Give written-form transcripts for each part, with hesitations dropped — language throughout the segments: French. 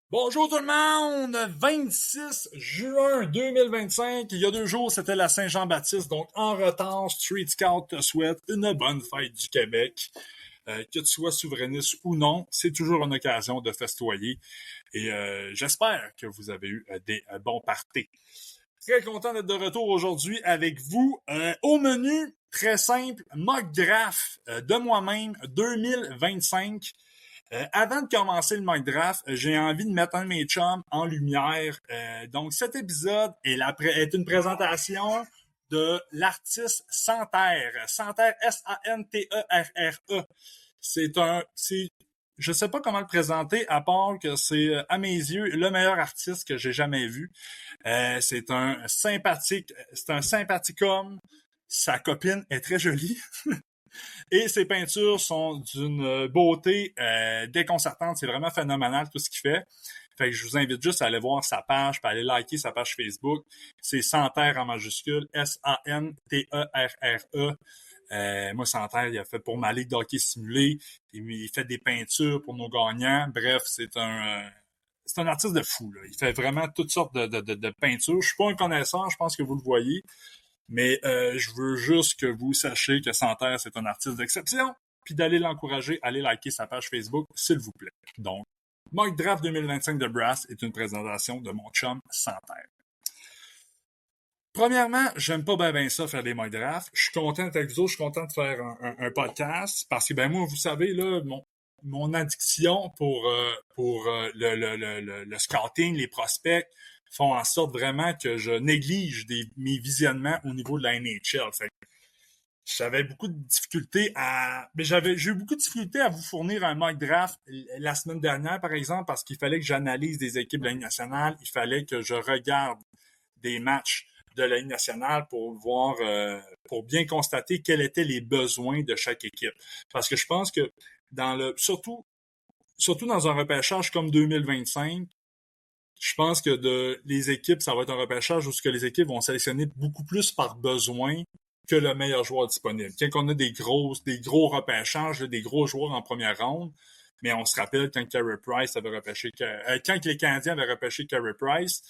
Bonjour tout le monde! 26 juin 2025. Il y a 2 jours, c'était la Saint-Jean-Baptiste. Donc, en retard, Street Scout te souhaite une bonne fête du Québec. Que tu sois souverainiste ou non, c'est toujours une occasion de festoyer. Et j'espère que vous avez eu des bons parties. Très content d'être de retour aujourd'hui avec vous. Au menu, très simple, mock draft de moi-même 2025. Avant de commencer le mock draft, j'ai envie de mettre un de mes chums en lumière. Donc, cet épisode est une présentation de l'artiste Santerre. Santerre, Santerre. Je sais pas comment le présenter, à part que c'est, à mes yeux, le meilleur artiste que j'ai jamais vu. C'est un sympathique homme. Sa copine est très jolie. Et ses peintures sont d'une beauté déconcertante. C'est vraiment phénoménal tout ce qu'il fait. Fait que je vous invite juste à aller voir sa page, puis à aller liker sa page Facebook. C'est Santerre en majuscule, Santerre. Moi, Santerre, il a fait pour ma ligue d'hockey simulé. Il fait des peintures pour nos gagnants. Bref, c'est un artiste de fou. Là. Il fait vraiment toutes sortes de peintures. Je suis pas un connaisseur, je pense que vous le voyez. Mais je veux juste que vous sachiez que Santerre, c'est un artiste d'exception, puis d'aller l'encourager, aller liker sa page Facebook, s'il vous plaît. Donc, Mock Draft 2025 de Brass est une présentation de mon chum Santerre. Premièrement, j'aime pas bien ça faire des mock drafts. Je suis content d'être avec vous autres, je suis content de faire un podcast, parce que ben moi, vous savez, là, mon addiction pour le scouting, les prospects, font en sorte vraiment que je néglige mes visionnements au niveau de la NHL. Fait que j'avais beaucoup de difficultés j'ai eu beaucoup de difficultés à vous fournir un mock draft la semaine dernière, par exemple, parce qu'il fallait que j'analyse des équipes de la Ligue nationale, il fallait que je regarde des matchs de la Ligue nationale pour voir, pour bien constater quels étaient les besoins de chaque équipe. Parce que je pense que surtout dans un repêchage comme 2025, je pense que les équipes, ça va être un repêchage où les équipes vont sélectionner beaucoup plus par besoin que le meilleur joueur disponible. Quand on a des gros repêchages, des gros joueurs en première ronde, mais on se rappelle quand Carey Price avait repêché, quand les Canadiens avaient repêché Carey Price,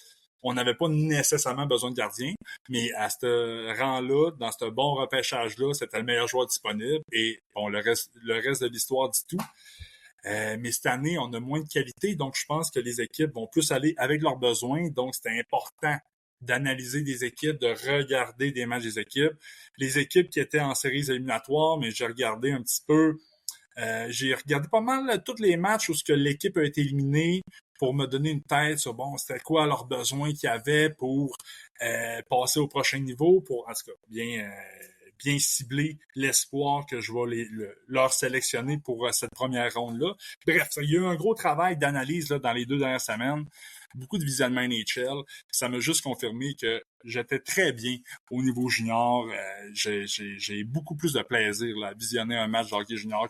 on n'avait pas nécessairement besoin de gardien, mais à ce rang-là, dans ce bon repêchage-là, c'était le meilleur joueur disponible et bon, le reste de l'histoire dit tout. Mais cette année, on a moins de qualité, donc je pense que les équipes vont plus aller avec leurs besoins. Donc, c'était important d'analyser des équipes, de regarder des matchs des équipes. Les équipes qui étaient en séries éliminatoires, mais j'ai regardé un petit peu. J'ai regardé pas mal tous les matchs où ce que l'équipe a été éliminée pour me donner une tête sur bon, c'était quoi leurs besoins qu'il y avait pour passer au prochain niveau, pour en tout cas bien cibler l'espoir que je vais leur sélectionner pour cette première ronde-là. Bref, il y a eu un gros travail d'analyse là, dans les 2 dernières semaines, beaucoup de visionnement NHL. Ça m'a juste confirmé que j'étais très bien au niveau junior. J'ai beaucoup plus de plaisir là, à visionner un match de hockey junior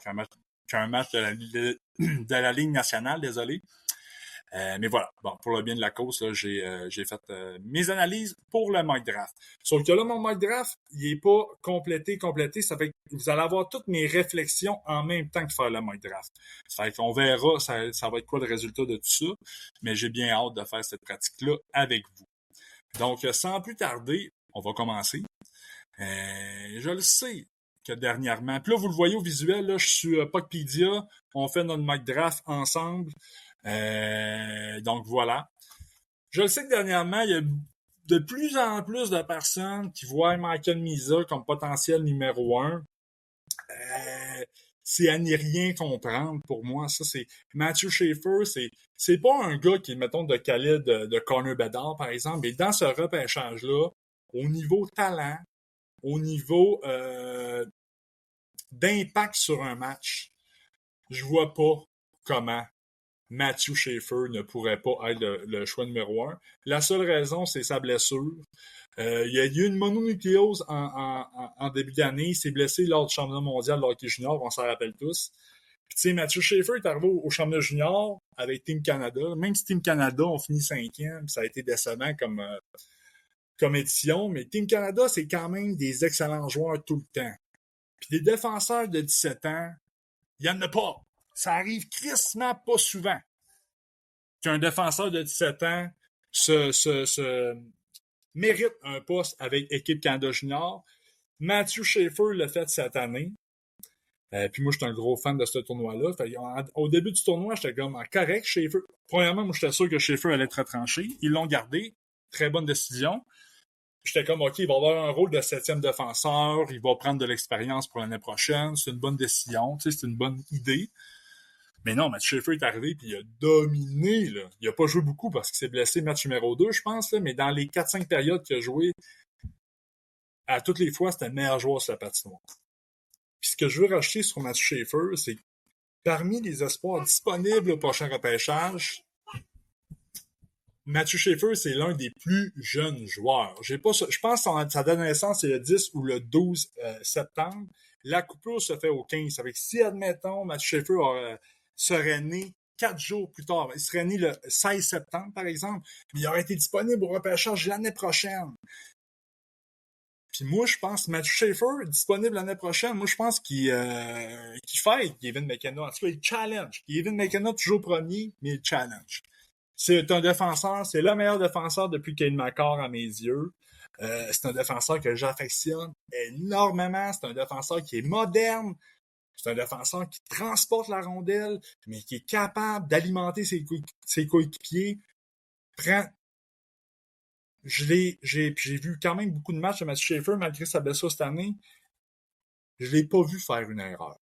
qu'un match de la Ligue nationale, désolé. Mais voilà, bon, pour le bien de la cause, là, j'ai fait mes analyses pour le mock draft. Sauf que là, mon mock draft, il est pas complété. Ça fait que vous allez avoir toutes mes réflexions en même temps que faire le mock draft. Ça fait qu'on verra, ça va être quoi le résultat de tout ça. Mais j'ai bien hâte de faire cette pratique-là avec vous. Donc, sans plus tarder, on va commencer. Je le sais que dernièrement, puis là, vous le voyez au visuel, là, je suis Puckpedia, on fait notre mock draft ensemble. Donc voilà. Je le sais que dernièrement, il y a de plus en plus de personnes qui voient Michael Misa comme potentiel numéro 1. C'est à n'y rien comprendre pour moi. Ça, c'est Matthew Schaefer, c'est pas un gars qui, mettons, de calibre de Connor Bedard, par exemple, mais dans ce repêchage-là, au niveau talent, au niveau d'impact sur un match, je vois pas comment Matthew Schaefer ne pourrait pas être le choix numéro 1. La seule raison, c'est sa blessure. Il y a eu une mononucléose en début d'année. Il s'est blessé lors du championnat mondial de hockey junior, on s'en rappelle tous. Puis, tu sais, Matthew Schaefer est arrivé au championnat junior avec Team Canada. Même si Team Canada ont fini 5e, ça a été décevant comme édition. Mais Team Canada, c'est quand même des excellents joueurs tout le temps. Puis des défenseurs de 17 ans, il n'y en a pas. Ça arrive crissement pas souvent. qu'un défenseur de 17 ans se mérite un poste avec équipe Canada Junior. Matthew Schaefer l'a fait cette année. Puis moi, j'étais un gros fan de ce tournoi-là. Au début du tournoi, j'étais comme correct, Schaefer. Premièrement, moi, j'étais sûr que Schaefer allait être retranché. Ils l'ont gardé. Très bonne décision. J'étais comme, OK, il va avoir un rôle de 7e défenseur. Il va prendre de l'expérience pour l'année prochaine. C'est une bonne décision. C'est une bonne idée. Mais non, Matthew Schaefer est arrivé puis il a dominé. Là. Il a pas joué beaucoup parce qu'il s'est blessé match numéro 2, je pense. Là, mais dans les 4-5 périodes qu'il a joué, à toutes les fois, c'était le meilleur joueur sur la patinoire. Puis ce que je veux rajouter sur Matthew Schaefer, c'est que parmi les espoirs disponibles au prochain repêchage, Matthew Schaefer, c'est l'un des plus jeunes joueurs. Je pense que sa date de naissance, c'est le 10 ou le 12 septembre. La coupure se fait au 15. Ça fait que si, admettons, Matthew Schaefer serait né 4 jours plus tard, il serait né le 16 septembre, par exemple, mais il aurait été disponible au repêchage l'année prochaine. Puis moi, je pense Matthew Schaefer, disponible l'année prochaine, moi, je pense qu'il fait Kevin McKenna. En tout cas, il challenge. Kevin McKenna, toujours premier, mais il challenge. C'est un défenseur, c'est le meilleur défenseur depuis Cale Makar à mes yeux. C'est un défenseur que j'affectionne énormément. C'est un défenseur qui est moderne. C'est un défenseur qui transporte la rondelle, mais qui est capable d'alimenter ses coéquipiers. J'ai vu quand même beaucoup de matchs de Matthew Schaefer, malgré sa blessure cette année. Je l'ai pas vu faire une erreur.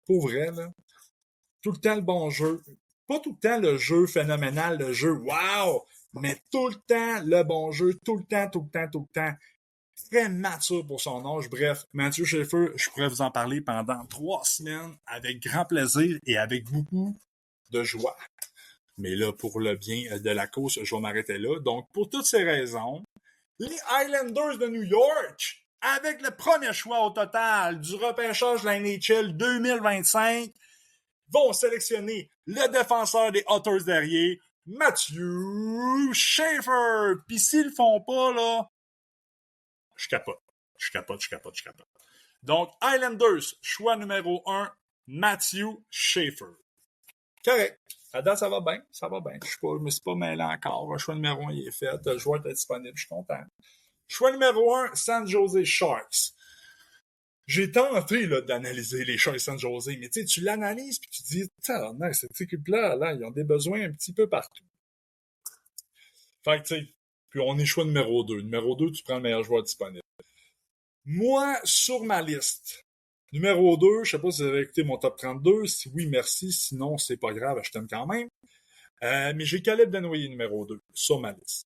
Pour vrai, là. Tout le temps le bon jeu. Pas tout le temps le jeu phénoménal, le jeu wow! Mais tout le temps le bon jeu, tout le temps. Très mature pour son âge. Bref, Matthew Schaefer, je pourrais vous en parler pendant 3 semaines avec grand plaisir et avec beaucoup de joie. Mais là, pour le bien de la cause, je vais m'arrêter là. Donc, pour toutes ces raisons, les Islanders de New York, avec le premier choix au total du repêchage de la NHL 2025, vont sélectionner le défenseur des Otters derrière, Matthew Schaefer. Puis s'ils le font pas, là, je capote. Donc, Islanders, choix numéro 1, Matthew Schaefer. Correct. À date, ça va bien. Je me suis pas mêlé encore. Le choix numéro 1, il est fait. Le joueur est disponible. Je suis content. Choix numéro 1, San Jose Sharks. J'ai tenté là, d'analyser les Sharks San Jose, mais tu l'analyses puis tu te dis, cette équipe-là, là, ils ont des besoins un petit peu partout. Fait que, puis on est choix numéro 2. Numéro 2, tu prends le meilleur joueur disponible. Moi, sur ma liste, numéro 2, je sais pas si vous avez écouté mon top 32. Si oui, merci. Sinon, c'est pas grave, je t'aime quand même. Mais j'ai Caleb Desnoyers numéro 2 sur ma liste.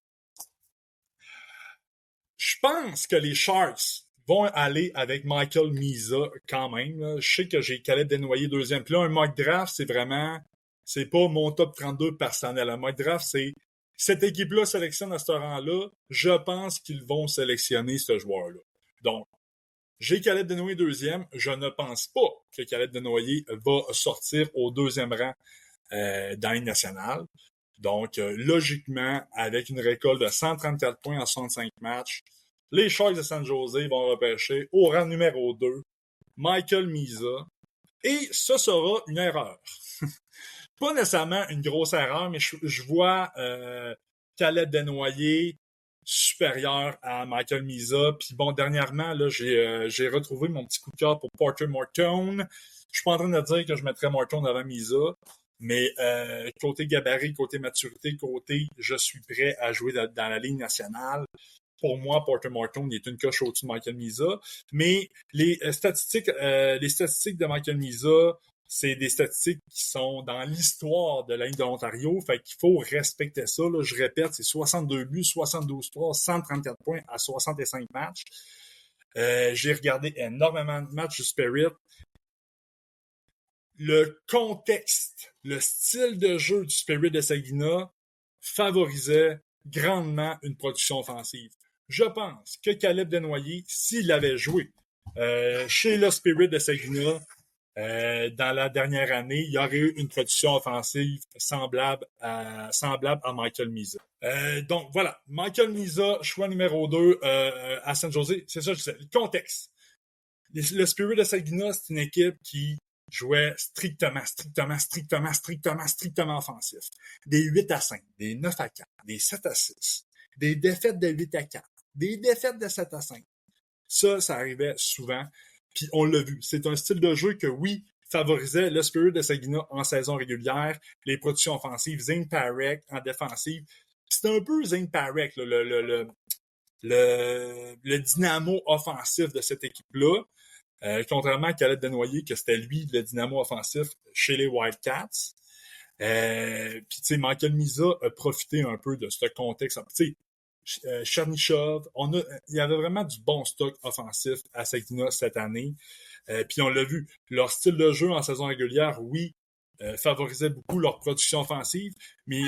Je pense que les Sharks vont aller avec Michael Misa quand même. Là. Je sais que j'ai Caleb Desnoyers deuxième. Puis là, un mock draft, c'est pas mon top 32 personnel. Un mock draft, c'est cette équipe-là sélectionne à ce rang-là. Je pense qu'ils vont sélectionner ce joueur-là. Donc, j'ai Caleb Desnoyers deuxième. Je ne pense pas que Caleb Desnoyers va sortir au deuxième rang dans les nationales. Donc, logiquement, avec une récolte de 134 points en 65 matchs, les Sharks de San Jose vont repêcher au rang numéro 2 Michael Misa. Et ce sera une erreur. Pas nécessairement une grosse erreur, mais je vois Caleb Desnoyers supérieur à Michael Misa. Puis bon, dernièrement, là, j'ai retrouvé mon petit coup de cœur pour Porter Morton. Je suis pas en train de dire que je mettrais Morton avant Misa. Mais côté gabarit, côté maturité, côté je suis prêt à jouer dans la Ligue nationale. Pour moi, Porter Morton il est une coche au-dessus de Michael Misa. Mais les statistiques de Michael Misa, c'est des statistiques qui sont dans l'histoire de la Ligue de l'Ontario. Fait qu'il faut respecter ça. Là. Je répète, c'est 62 buts, 72-3, 134 points à 65 matchs. J'ai regardé énormément de matchs du Spirit. Le contexte, le style de jeu du Spirit de Saginaw favorisait grandement une production offensive. Je pense que Caleb Desnoyers, s'il avait joué chez le Spirit de Saginaw dans la dernière année, il y aurait eu une production offensive semblable à Michael Misa. Donc voilà, Michael Misa, choix numéro 2 à San Jose. C'est ça, je sais. Le contexte. Le Spirit de Saginaw, c'est une équipe qui jouaient strictement offensif. Des 8-5, des 9-4, des 7-6, des défaites de 8-4, des défaites de 7-5. Ça arrivait souvent. Puis on l'a vu. C'est un style de jeu que, oui, favorisait le Spirit de Saginaw en saison régulière, les productions offensives, Zane Parek en défensive. C'était un peu Zane Parek, là, le dynamo offensif de cette équipe-là. Contrairement à Caleb Desnoyers, que c'était lui le dynamo offensif chez les Wildcats. Puis, tu sais, Michael Misa a profité un peu de ce contexte. Tu sais, Chernyshov, il y avait vraiment du bon stock offensif à Saginaw cette année. Puis on l'a vu, leur style de jeu en saison régulière, oui, favorisait beaucoup leur production offensive, mais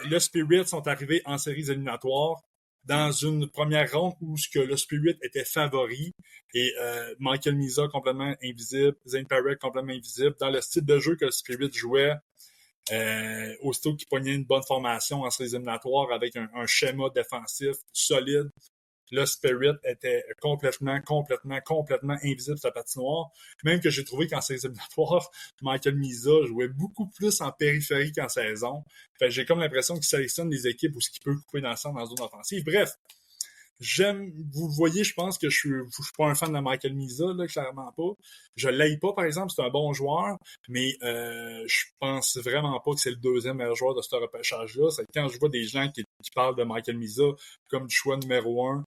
le Spirit sont arrivés en séries éliminatoires dans une première ronde où ce que le Spirit était favori et Michael Misa complètement invisible, Zane Parek complètement invisible. Dans le style de jeu que le Spirit jouait, aussitôt qu'il pognait une bonne formation en séries éliminatoires avec un schéma défensif solide, le Spirit était complètement invisible sur la patinoire. Même que j'ai trouvé qu'en séries éliminatoires, Michael Misa jouait beaucoup plus en périphérie qu'en saison. Fait que j'ai comme l'impression qu'il sélectionne des équipes où ce qu'il peut couper dans le centre dans la zone offensive. Bref, vous le voyez, je pense que je suis pas un fan de Michael Misa, là, clairement pas. Je l'haïs pas, par exemple, c'est un bon joueur, mais je pense vraiment pas que c'est le deuxième meilleur joueur de ce repêchage-là. C'est quand je vois des gens qui parlent de Michael Misa comme du choix numéro 1,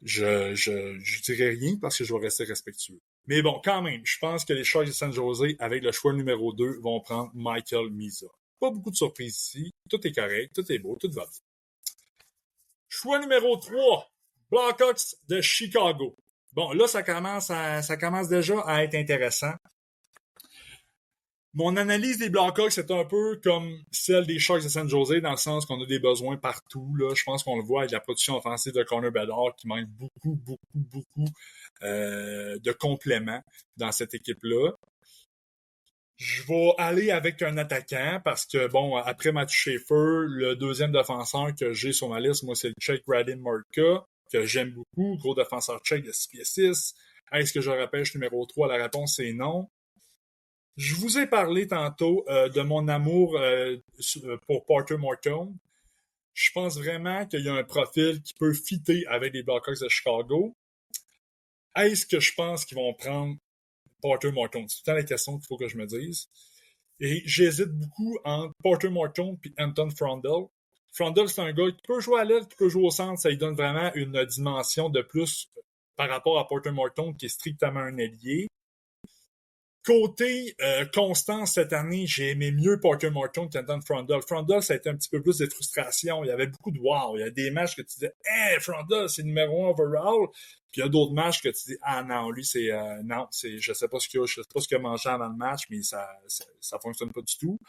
je dirais rien parce que je vais rester respectueux. Mais bon, quand même, je pense que les Sharks de San Jose, avec le choix numéro 2, vont prendre Michael Misa. Pas beaucoup de surprises ici. Tout est correct, tout est beau, tout va bien. Choix numéro 3, Blackhawks de Chicago. Bon, là, ça commence déjà à être intéressant. Mon analyse des Blackhawks est un peu comme celle des Sharks de San Jose, dans le sens qu'on a des besoins partout. Là. Je pense qu'on le voit avec la production offensive de Connor Bedard, qui manque beaucoup de compléments dans cette équipe-là. Je vais aller avec un attaquant parce que, bon, après Matthew Schaefer, le deuxième défenseur que j'ai sur ma liste, moi, c'est le Tchèque Radim Murka, que j'aime beaucoup, gros défenseur tchèque de 6 pieds 6. Est-ce que je repêche numéro 3? La réponse est non. Je vous ai parlé tantôt de mon amour pour Parker Morton. Je pense vraiment qu'il y a un profil qui peut fitter avec les Blackhawks de Chicago. Est-ce que je pense qu'ils vont prendre Parker Morton? C'est tout le temps la question qu'il faut que je me dise. Et j'hésite beaucoup entre Parker Morton et Anton Frondel. Frondel, c'est un gars qui peut jouer à l'aile, qui peut jouer au centre. Ça lui donne vraiment une dimension de plus par rapport à Parker Morton, qui est strictement un ailier. Côté constance cette année, j'ai aimé mieux Parker Morton qu'Anton Frondel. Frondel, ça a été un petit peu plus de frustration. Il y avait beaucoup de wow. Il y a des matchs que tu disais « Hey, Frondel, c'est numéro 1 overall ». Puis il y a d'autres matchs que tu dis « Ah non, lui, c'est... non, c'est je sais pas ce qu'il a mangé avant le match, mais ça fonctionne pas du tout ».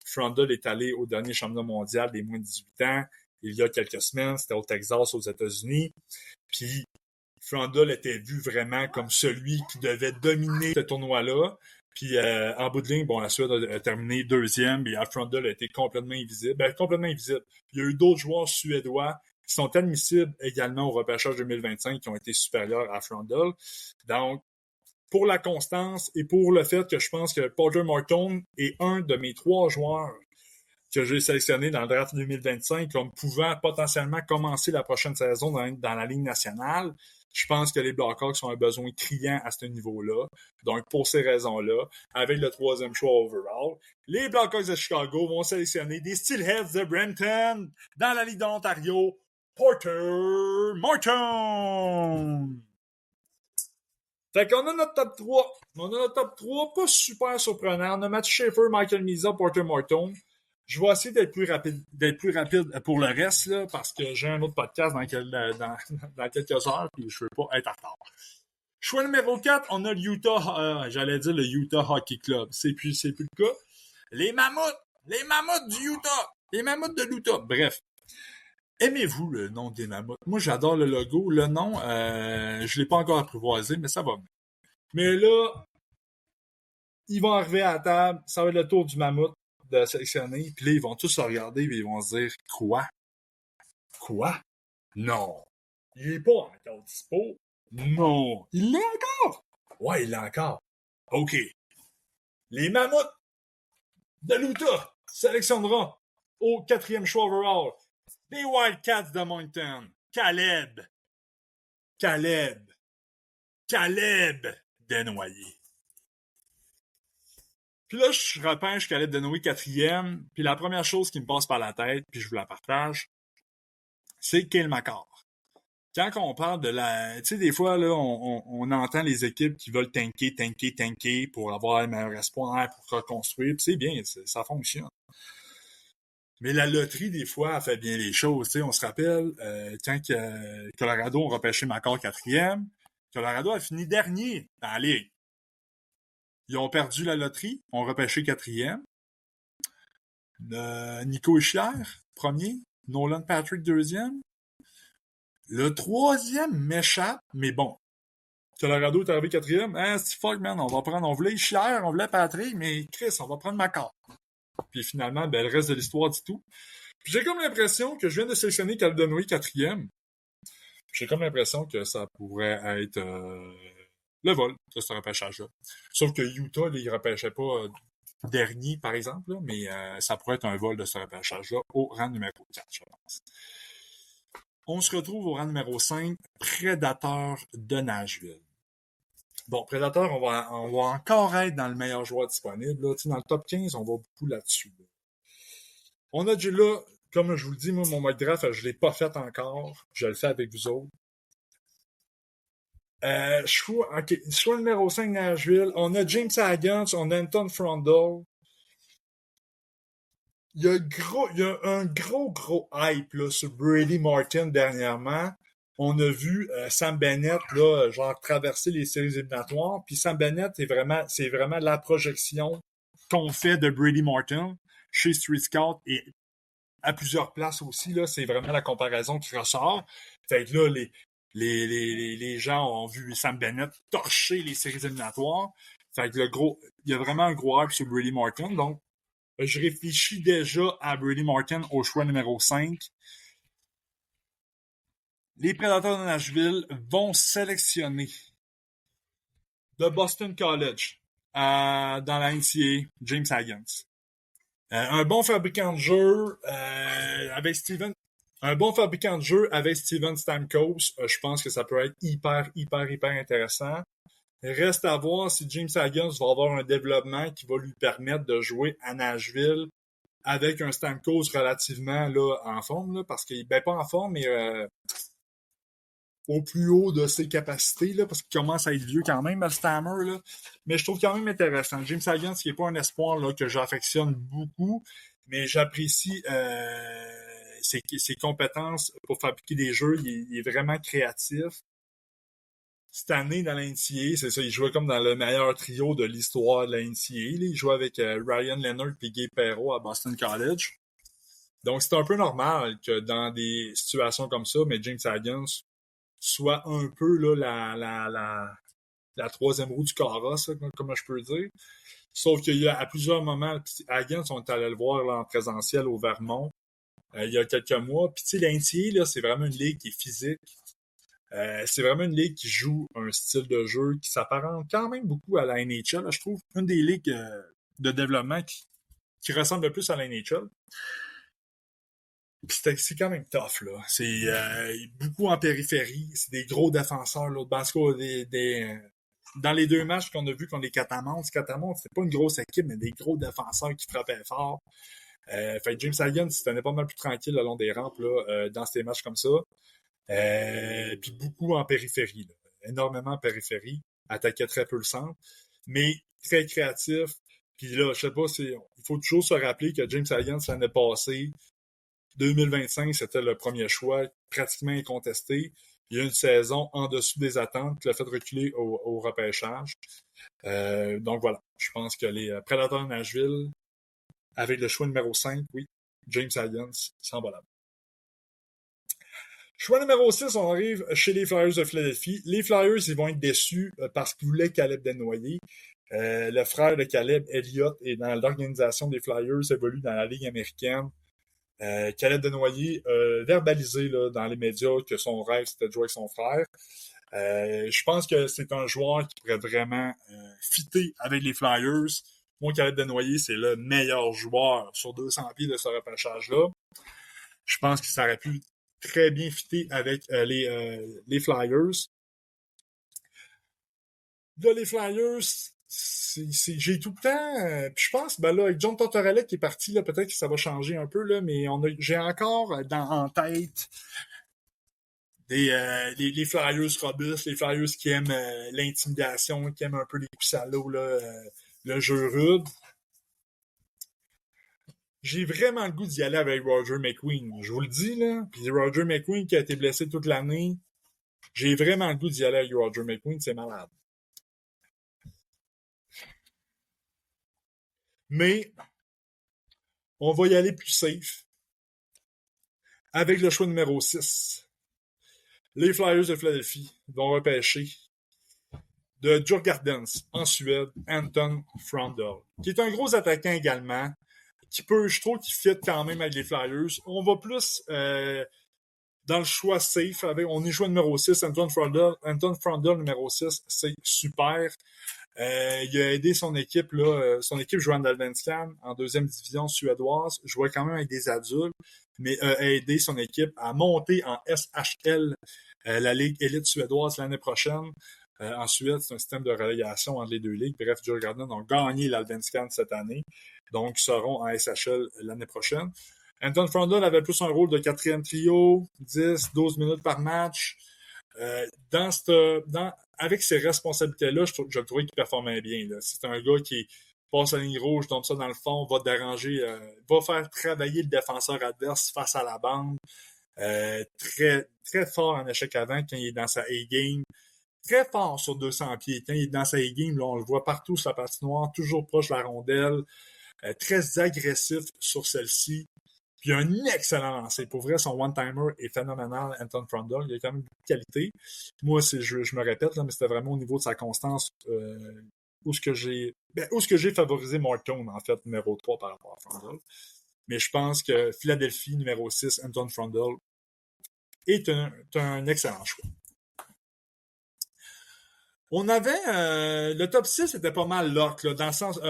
Frondel est allé au dernier championnat mondial des moins de 18 ans il y a quelques semaines. C'était au Texas, aux États-Unis. Puis Frondel était vu vraiment comme celui qui devait dominer ce tournoi-là. Puis en bout de ligne, bon, la Suède a terminé deuxième, et Frondel a été complètement invisible. Complètement invisible. Il y a eu d'autres joueurs suédois qui sont admissibles également au repêchage 2025 qui ont été supérieurs à Frondel. Donc, pour la constance et pour le fait que je pense que Parker Morton est un de mes 3 joueurs que j'ai sélectionné dans le draft 2025 comme pouvant potentiellement commencer la prochaine saison dans la Ligue nationale. Je pense que les Blackhawks ont un besoin criant à ce niveau-là. Donc, pour ces raisons-là, avec le 3e choix overall, les Blackhawks de Chicago vont sélectionner des Steelheads de Brampton dans la Ligue de l'Ontario, Parker Morton. Fait qu'on a notre top 3. On a notre top 3, pas super surprenant. On a Matthew Schaefer, Michael Misa, Parker Morton. Je vais essayer d'être plus rapide pour le reste, là, parce que j'ai un autre podcast dans quelques heures, puis je veux pas être en retard. Choix numéro 4, on a le Utah, j'allais dire le Utah Hockey Club. C'est plus le cas. Les mammouths du Utah, les mammouths de l'Utah. Bref. Aimez-vous le nom des mammouths? Moi, j'adore le logo. Le nom, je l'ai pas encore apprivoisé, mais ça va bien. Mais là, ils vont arriver à la table, ça va être le tour du mammouth de sélectionner, puis là, ils vont tous se regarder, puis ils vont se dire « Quoi? Quoi? Non. Il est pas encore dispo. Non. Il l'est encore. Ouais, il l'a encore. OK. Les Mammouths de l'Utah sélectionneront au 4e choix overall les Wildcats de Moncton. Caleb. Caleb. Caleb Desnoyers. Puis là, je repêche Caleb Desnoyers 4e. Puis la première chose qui me passe par la tête, puis je vous la partage, c'est Cale Makar. Quand on parle de la... Tu sais, des fois, là, on entend les équipes qui veulent tanker pour avoir un meilleur espoir, pour reconstruire. Puis c'est bien, ça fonctionne. Mais la loterie, des fois, elle fait bien les choses. Tu sais, on se rappelle, quand Colorado a repêché Makar 4e, Colorado a fini dernier dans la ligue. Ils ont perdu la loterie, ont repêché 4e. Nico Hischier, premier. Nolan Patrick, 2e. Le 3e m'échappe, mais bon. Colorado est arrivé 4e. Hein, c'est fuck, man, on voulait Hischier, on voulait Patrick, mais Chris, on va prendre Makar. Puis finalement, ben, le reste de l'histoire dit tout. Puis j'ai comme l'impression que je viens de sélectionner Caleb Desnoyers 4e. J'ai comme l'impression que ça pourrait être le vol de ce repêchage-là. Sauf que Utah, là, il repêchait pas dernier, par exemple, là, mais ça pourrait être un vol de ce repêchage-là au rang numéro 4, je pense. On se retrouve au rang numéro 5, Predator de Nashville. Bon, Predator, on va encore être dans le meilleur joueur disponible. Là. Dans le top 15, on va beaucoup là-dessus. Là. On a déjà là, comme je vous le dis, moi, mon mock draft, je ne l'ai pas fait encore. Je le fais avec vous autres. Choix numéro 5, Nashville. On a James Haggans, on a Anton Frondel. Il y a un gros hype là, sur Brady Martin dernièrement. On a vu Sam Bennett là, genre traverser les séries éliminatoires. Puis Sam Bennett, c'est vraiment la projection qu'on fait de Brady Martin chez Street Scout et à plusieurs places aussi. Là, c'est vraiment la comparaison qui ressort. Fait que là, les gens ont vu Sam Bennett torcher les séries éliminatoires. Fait que il y a vraiment un gros hype sur Brady Martin. Donc, je réfléchis déjà à Brady Martin au choix numéro 5. Les Prédateurs de Nashville vont sélectionner de Boston College dans la NCAA, James Haggans. Un bon fabricant de jeu avec Steven Stamkos, je pense que ça peut être hyper intéressant. Reste à voir si James Haggans va avoir un développement qui va lui permettre de jouer à Nashville avec un Stamkos relativement là, en forme, là, parce qu'il ben pas en forme, mais au plus haut de ses capacités, là, parce qu'il commence à être vieux quand même, le Stammer. Là. Mais je trouve quand même intéressant. James Haggans, qui n'est pas un espoir là, que j'affectionne beaucoup, mais j'apprécie ses compétences pour fabriquer des jeux. Il est vraiment créatif. Cette année, dans la NCAA, c'est ça, il jouait comme dans le meilleur trio de l'histoire de la NCAA. Là. Il jouait avec Ryan Leonard et Gabe Perreault à Boston College. Donc, c'est un peu normal que dans des situations comme ça, mais James Haggans soit un peu là, la troisième roue du carrosse, comme je peux dire. Sauf qu'il y a à plusieurs moments, Haggans, on est allé le voir là, en présentiel au Vermont il y a quelques mois. Puis tu sais, la NCAA, là, c'est vraiment une ligue qui est physique. C'est vraiment une ligue qui joue un style de jeu qui s'apparente quand même beaucoup à la NHL. Là, je trouve une des ligues de développement qui ressemble le plus à la NHL. Puis c'est quand même tough, là. C'est beaucoup en périphérie. C'est des gros défenseurs, là. Parce que dans les deux matchs qu'on a vus contre les Catamounts, c'est pas une grosse équipe, mais des gros défenseurs qui frappaient fort. Fait James Haggans, c'était pas mal plus tranquille le long des rampes, là, dans ces matchs comme ça. Puis beaucoup en périphérie, là. Énormément en périphérie. Attaquait très peu le centre. Mais très créatif. Puis là, je sais pas, il faut toujours se rappeler que James Haggans, l'année passée, 2025, c'était le premier choix, pratiquement incontesté. Il y a une saison en dessous des attentes qui l'a fait reculer au repêchage. Donc voilà, je pense que les Predators de Nashville, avec le choix numéro 5, oui, James Haggans s'en va là. Choix numéro 6, on arrive chez les Flyers de Philadelphie. Les Flyers, ils vont être déçus parce qu'ils voulaient Caleb Desnoyers. Le frère de Caleb, Elliott, est dans l'organisation des Flyers, évolue dans la Ligue américaine. Caleb Desnoyers verbalisé là, dans les médias que son rêve c'était de jouer avec son frère. Je pense que c'est un joueur qui pourrait vraiment fitter avec les Flyers. Moi, Caleb Desnoyers, c'est le meilleur joueur sur 200 pieds de ce repêchage-là. Je pense que ça aurait pu très bien fitter avec les Flyers. Là, les Flyers, j'ai tout le temps... puis je pense, ben là, avec John Tortorella qui est parti, là, peut-être que ça va changer un peu, là, mais j'ai encore en tête les Flyers robustes, les Flyers qui aiment l'intimidation, qui aiment un peu les coups salauds, là, le jeu rude. J'ai vraiment le goût d'y aller avec Roger McQueen. Je vous le dis, là. Puis Roger McQueen qui a été blessé toute l'année, j'ai vraiment le goût d'y aller avec Roger McQueen, c'est malade. Mais on va y aller plus safe avec le choix numéro 6. Les Flyers de Philadelphie vont repêcher de Djurgårdens en Suède, Anton Frandl, qui est un gros attaquant également, qui peut, je trouve qu'il fit quand même avec les Flyers. On va plus dans le choix safe. On est choix numéro 6, Anton Frandl numéro 6, c'est super. Il a aidé son équipe, son équipe jouant en Allsvenskan en deuxième division suédoise, jouait quand même avec des adultes, mais a aidé son équipe à monter en SHL, la Ligue élite suédoise l'année prochaine. En Suède, c'est un système de relégation entre les deux ligues. Bref, Djurgården ont gagné l'Allsvenskan cette année, donc ils seront en SHL l'année prochaine. Anton Frandl avait plus un rôle de quatrième trio, 10-12 minutes par match. Avec ces responsabilités-là, je le trouvais qu'il performait bien. Là. C'est un gars qui passe la ligne rouge, tombe ça dans le fond, va déranger, va faire travailler le défenseur adverse face à la bande. Très, très fort en échec avant quand il est dans sa A-game. Très fort sur 200 pieds. Quand il est dans sa A-game, là, on le voit partout sur la patinoire, toujours proche de la rondelle. Très agressif sur celle-ci. Puis il a un excellent lancer. Pour vrai, son one-timer est phénoménal, Anton Frandl. Il a quand même beaucoup de qualité. Moi, je me répète, là, mais c'était vraiment au niveau de sa constance où ce que j'ai favorisé Mark Tone, en fait, numéro 3 par rapport à Frandl. Mais je pense que Philadelphie, numéro 6, Anton Frandl, est un excellent choix. On avait... le top 6 était pas mal lock, là, dans le sens...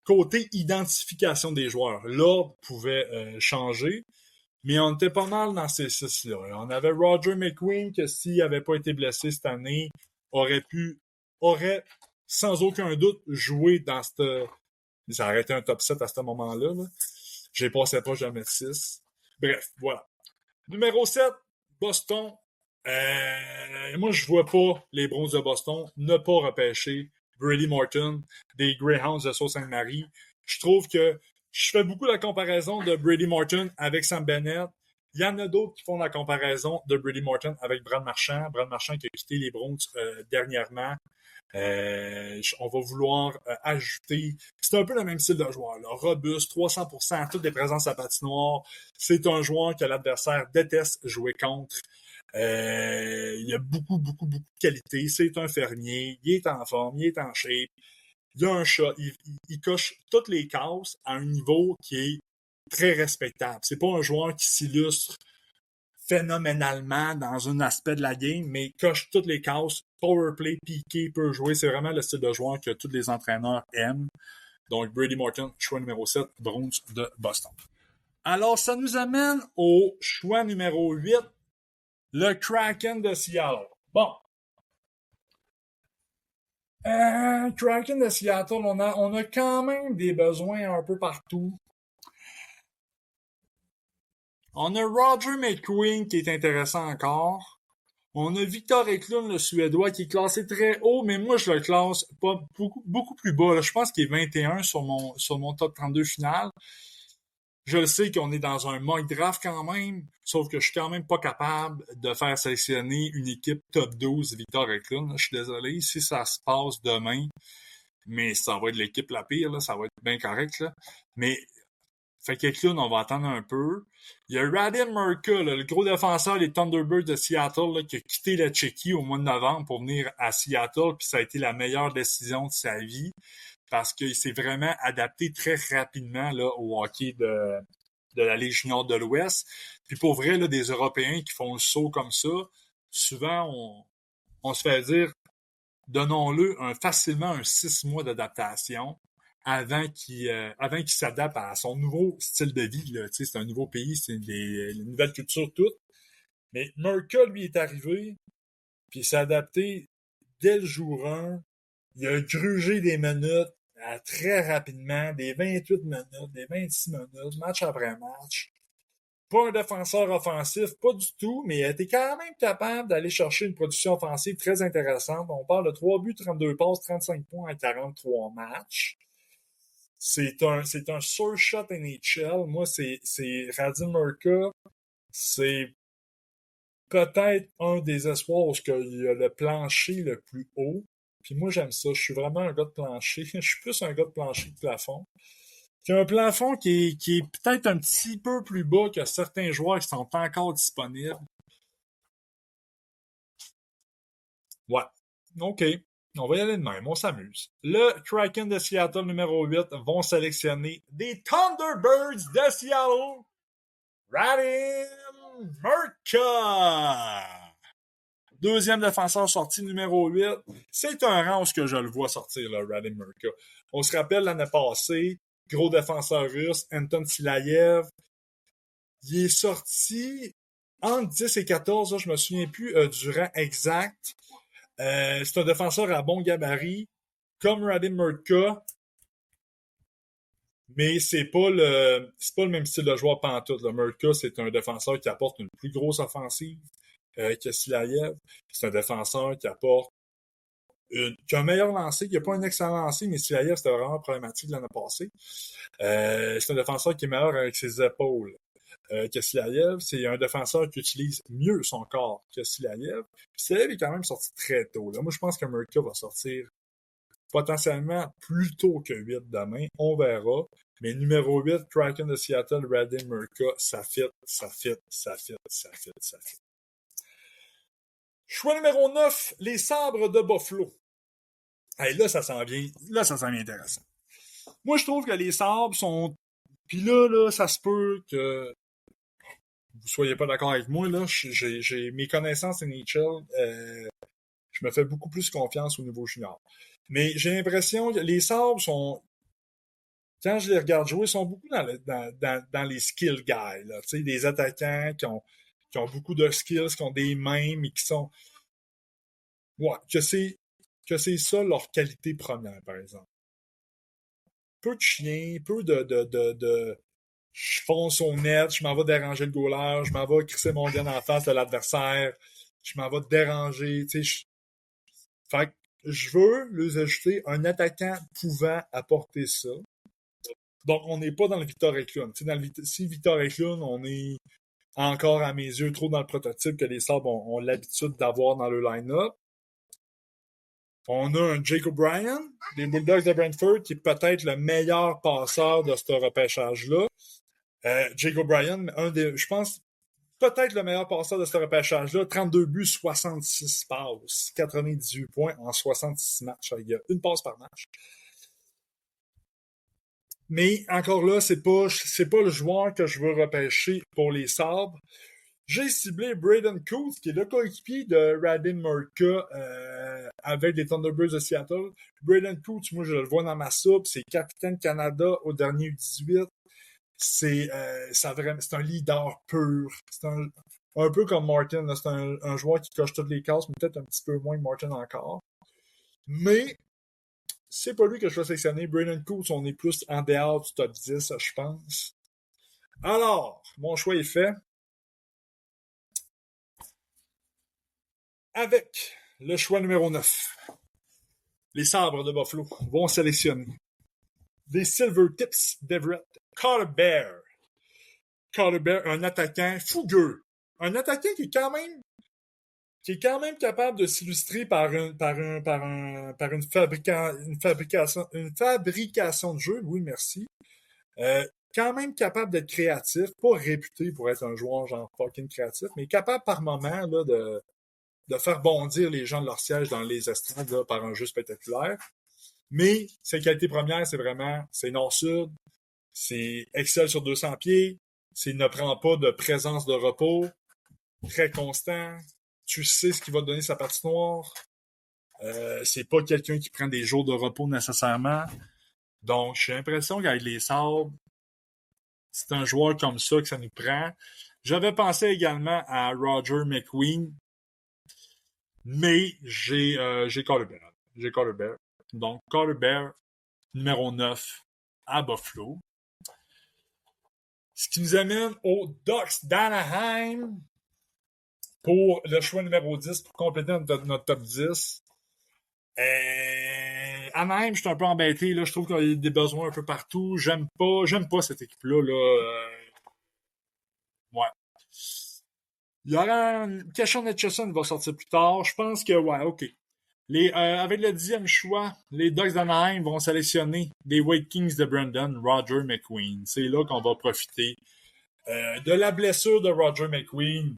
côté identification des joueurs. L'ordre pouvait changer, mais on était pas mal dans ces 6-là. On avait Roger McQueen, que s'il n'avait pas été blessé cette année, aurait sans aucun doute joué dans cette... Ça aurait été un top 7 à ce moment-là. Là. J'ai passé pas jamais de 6. Bref, voilà. Numéro 7, Boston. Moi, je vois pas les Browns de Boston ne pas repêcher Brady Morton des Greyhounds de Sault-Sainte-Marie. Je trouve que je fais beaucoup la comparaison de Brady Morton avec Sam Bennett. Il y en a d'autres qui font la comparaison de Brady Morton avec Brad Marchand. Brad Marchand qui a quitté les Browns dernièrement. On va vouloir ajouter... C'est un peu le même style de joueur. Là. Robuste, 300%, toutes les présences à patinoire. C'est un joueur que l'adversaire déteste jouer contre. Il a beaucoup de qualité. C'est un fermier. Il est en forme. Il est en shape. Il a un shot. Il coche toutes les cases à un niveau qui est très respectable. C'est pas un joueur qui s'illustre phénoménalement dans un aspect de la game, mais coche toutes les cases. Powerplay, piqué, peut jouer. C'est vraiment le style de joueur que tous les entraîneurs aiment. Donc, Brady Morton, choix numéro 7, Browns de Boston. Alors, ça nous amène au choix numéro 8, le Kraken de Seattle. Bon. Kraken de Seattle, on a quand même des besoins un peu partout. On a Roger McQueen qui est intéressant encore. On a Victor Eklund, le Suédois, qui est classé très haut, mais moi, je le classe pas beaucoup plus bas. Là. Je pense qu'il est 21 sur mon top 32 final. Je le sais qu'on est dans un mock draft quand même, sauf que je suis quand même pas capable de faire sélectionner une équipe top 12 Victor Eklund. Je suis désolé si ça se passe demain, mais ça va être l'équipe la pire, là, ça va être bien correct. Là. Mais fait qu'Eklund, on va attendre un peu. Il y a Radim Murka, le gros défenseur des Thunderbirds de Seattle, là, qui a quitté la Tchéquie au mois de novembre pour venir à Seattle, puis ça a été la meilleure décision de sa vie. Parce qu'il s'est vraiment adapté très rapidement là, au hockey de la Ligue junior de l'Ouest. Puis pour vrai, là, des Européens qui font le saut comme ça, souvent, on se fait dire, donnons-le facilement un 6 mois d'adaptation avant qu'il s'adapte à son nouveau style de vie. Là. Tu sais, c'est un nouveau pays, c'est une nouvelle culture, tout. Mais Murka, lui, est arrivé, puis il s'est adapté dès le jour 1. Il a grugé des minutes très rapidement, des 28 minutes, des 26 minutes, match après match. Pas un défenseur offensif, pas du tout, mais il a été quand même capable d'aller chercher une production offensive très intéressante. On parle de 3 buts, 32 passes, 35 points en 43 matchs. C'est un sure shot NHL. Moi, c'est Radim Murka. C'est peut-être un des espoirs où il y a le plancher le plus haut. Puis moi, j'aime ça. Je suis vraiment un gars de plancher. Je suis plus un gars de plancher que de plafond. Qui a un plafond qui est peut-être un petit peu plus bas que certains joueurs qui sont encore disponibles. Ouais. OK. On va y aller de même. On s'amuse. Le Kraken de Seattle numéro 8 vont sélectionner des Thunderbirds de Seattle. Radim Murka. Deuxième défenseur sorti numéro 8. C'est un rang où je le vois sortir, là, Radim Murka. On se rappelle l'année passée, gros défenseur russe, Anton Silayev. Il est sorti entre 10 et 14, là, je me souviens plus du rang exact. C'est un défenseur à bon gabarit, comme Radim Murka, mais c'est pas le même style de joueur pantoute. Le Murka, c'est un défenseur qui apporte une plus grosse offensive que Silayev. C'est un défenseur qui apporte qui a un meilleur lancer, qui n'a pas un excellent lancer, mais Silayev, c'était vraiment problématique l'année passée. C'est un défenseur qui est meilleur avec ses épaules que Silayev. C'est un défenseur qui utilise mieux son corps que Silayev. Silayev est quand même sorti très tôt. Là. Moi, je pense que Murka va sortir potentiellement plus tôt que 8 demain. On verra. Mais numéro 8, Kraken de Seattle, Radim Murka, ça fit. Choix numéro 9, les Sabres de Buffalo. Hey, là, ça s'en vient intéressant. Moi, je trouve que les Sabres sont... Puis là, ça se peut que vous soyez pas d'accord avec moi. Là, j'ai mes connaissances NHL. Je me fais beaucoup plus confiance au niveau junior. Mais j'ai l'impression que les Sabres sont... Quand je les regarde jouer, ils sont beaucoup dans les skill guys. Là. Tu sais, des attaquants qui ont beaucoup de skills, qui ont des mains, mais qui sont... Ouais, que c'est ça leur qualité première, par exemple. Peu de chiens, peu de je fonce au net, je m'en vais déranger le goaler, je m'en vais crisser mon gun en face de l'adversaire, je m'en vais déranger, tu sais. Fait que je veux leur ajouter un attaquant pouvant apporter ça. Donc, on n'est pas dans le Victor Eklund. Si Victor Eklund, on est encore, à mes yeux, trop dans le prototype que les Sabres ont l'habitude d'avoir dans le line-up. On a un Jake O'Brien, des Bulldogs de Brentford, qui est peut-être le meilleur passeur de ce repêchage-là. Jake O'Brien, je pense, peut-être le meilleur passeur de ce repêchage-là. 32 buts, 66 passes, 98 points en 66 matchs. Il y a une passe par match. Mais encore là, c'est pas le joueur que je veux repêcher pour les Sabres. J'ai ciblé Braden Coates, qui est le coéquipier de Radim Murka avec les Thunderbirds de Seattle. Braden Coates, moi, je le vois dans ma soupe. C'est capitaine Canada au dernier U18. C'est un leader pur. C'est un peu comme Martin. Là. C'est un joueur qui coche toutes les cases, mais peut-être un petit peu moins que Martin encore. Mais c'est pas lui que je vais sélectionner. Braden Coates, on est plus en dehors du top 10, je pense. Alors, mon choix est fait. Avec le choix numéro 9, les Sabres de Buffalo vont sélectionner des Silver Tips d'Everett, Carter Bear. Carter Bear, un attaquant fougueux. Un attaquant qui est quand même capable de s'illustrer par une fabrication de jeu. Oui, merci. Quand même capable d'être créatif, pas réputé pour être un joueur genre fucking créatif, mais capable par moment là, de faire bondir les gens de leur siège dans les estrades là, par un jeu spectaculaire. Mais ses qualités premières, c'est nord-sud, c'est excelle sur 200 pieds, c'est ne prend pas de présence de repos, très constant, Tu sais ce qui va te donner sa patinoire. C'est pas quelqu'un qui prend des jours de repos nécessairement. Donc, j'ai l'impression qu'avec les Sabres, c'est un joueur comme ça que ça nous prend. J'avais pensé également à Roger McQueen, mais j'ai Carter Bear. J'ai Carter Bear. Donc, Carter Bear, numéro 9 à Buffalo. Ce qui nous amène aux Ducks d'Anaheim pour le choix numéro 10 pour compléter notre top 10. Anaheim, je suis un peu embêté. Là. Je trouve qu'il y a des besoins un peu partout. J'aime pas cette équipe-là. Ouais. Il y aura Keshon Etchison va sortir plus tard. Je pense que, ouais, OK. Avec le 10e choix, les Ducks d'Anaheim vont sélectionner les White Kings de Brandon, Roger McQueen. C'est là qu'on va profiter de la blessure de Roger McQueen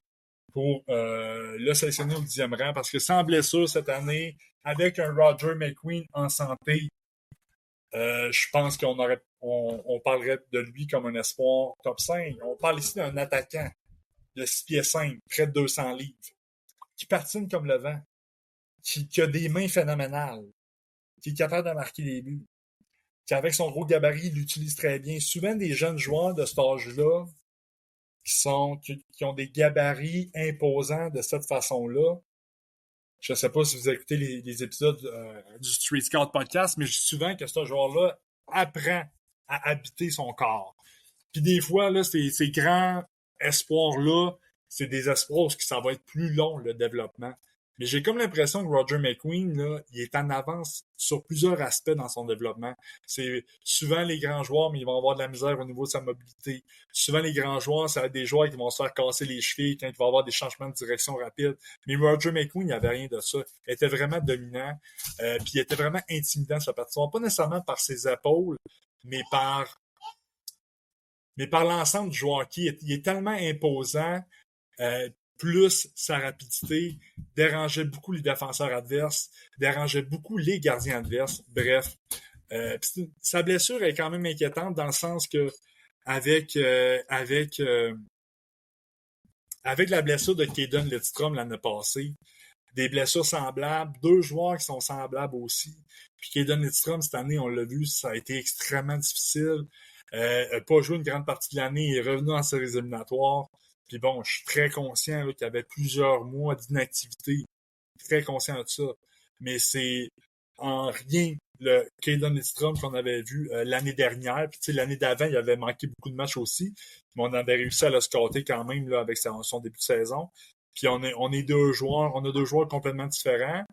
pour le sélectionner au 10e rang, parce que sans blessure cette année, avec un Roger McQueen en santé, je pense on parlerait de lui comme un espoir top 5. On parle ici d'un attaquant de 6 pieds 5, près de 200 livres, qui patine comme le vent, qui a des mains phénoménales, qui est capable de marquer des buts, qui avec son gros gabarit, il l'utilise très bien. Souvent des jeunes joueurs de cet âge-là qui ont des gabarits imposants de cette façon-là. Je ne sais pas si vous écoutez les épisodes du Street Scout podcast, mais je dis souvent que ce joueur-là apprend à habiter son corps. Puis des fois, là, ces grands espoirs-là, c'est des espoirs où ça va être plus long, le développement. Mais j'ai comme l'impression que Roger McQueen, là, il est en avance sur plusieurs aspects dans son développement. C'est souvent les grands joueurs, mais ils vont avoir de la misère au niveau de sa mobilité. Souvent les grands joueurs, ça va être des joueurs qui vont se faire casser les chevilles quand il va avoir des changements de direction rapides. Mais Roger McQueen, il n'y avait rien de ça. Il était vraiment dominant, puis il était vraiment intimidant sur la patinoire. Pas nécessairement par ses épaules, mais par l'ensemble du joueur qui il est tellement imposant, plus sa rapidité, dérangeait beaucoup les défenseurs adverses, dérangeait beaucoup les gardiens adverses. Bref, sa blessure est quand même inquiétante dans le sens que avec la blessure de Caden Lidstrom l'année passée, des blessures semblables, deux joueurs qui sont semblables aussi. Puis Caden Lidstrom, cette année, on l'a vu, ça a été extrêmement difficile. Pas joué une grande partie de l'année, il est revenu en séries éliminatoires. Puis bon, je suis très conscient qu'il y avait plusieurs mois d'inactivité. Très conscient de ça. Mais c'est en rien le Caden Lidstrom qu'on avait vu l'année dernière. Puis tu sais, l'année d'avant, il avait manqué beaucoup de matchs aussi. Mais on avait réussi à le scotter quand même là, avec son début de saison. Puis on a deux joueurs complètement différents.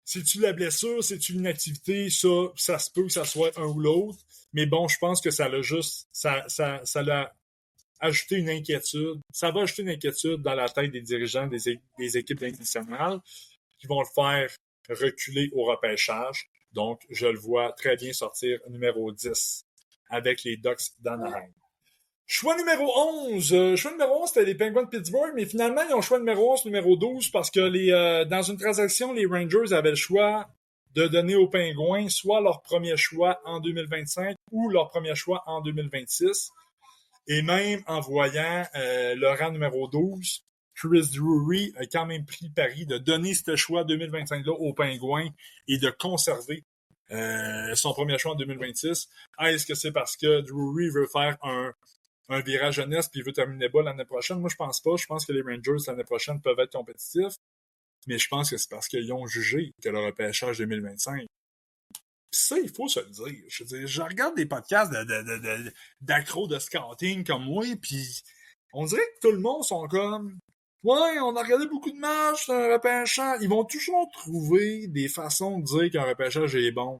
C'est-tu la blessure, c'est-tu l'inactivité, ça se peut que ça soit un ou l'autre. Mais bon, je pense que ça l'a ajouté une inquiétude. Ça va ajouter une inquiétude dans la tête des dirigeants des équipes internationales qui vont le faire reculer au repêchage. Donc, je le vois très bien sortir numéro 10 avec les Ducks d'Anaheim. Choix numéro 11. Choix numéro 11, c'était les Penguins de Pittsburgh, mais finalement, ils ont choix numéro 11, numéro 12, parce que dans une transaction, les Rangers avaient le choix de donner aux Penguins soit leur premier choix en 2025 ou leur premier choix en 2026. Et même en voyant le rang numéro 12, Chris Drury a quand même pris le pari de donner ce choix 2025-là aux Pingouins et de conserver son premier choix en 2026. Est-ce que c'est parce que Drury veut faire un virage jeunesse puis il veut terminer bas l'année prochaine? Moi, je pense pas. Je pense que les Rangers l'année prochaine peuvent être compétitifs. Mais je pense que c'est parce qu'ils ont jugé que le repêchage 2025. Pis ça, il faut se le dire. Je veux dire, je regarde des podcasts d'accros de scouting comme moi, puis on dirait que tout le monde sont comme ouais, on a regardé beaucoup de matchs, c'est un repêchage. Ils vont toujours trouver des façons de dire qu'un repêchage est bon.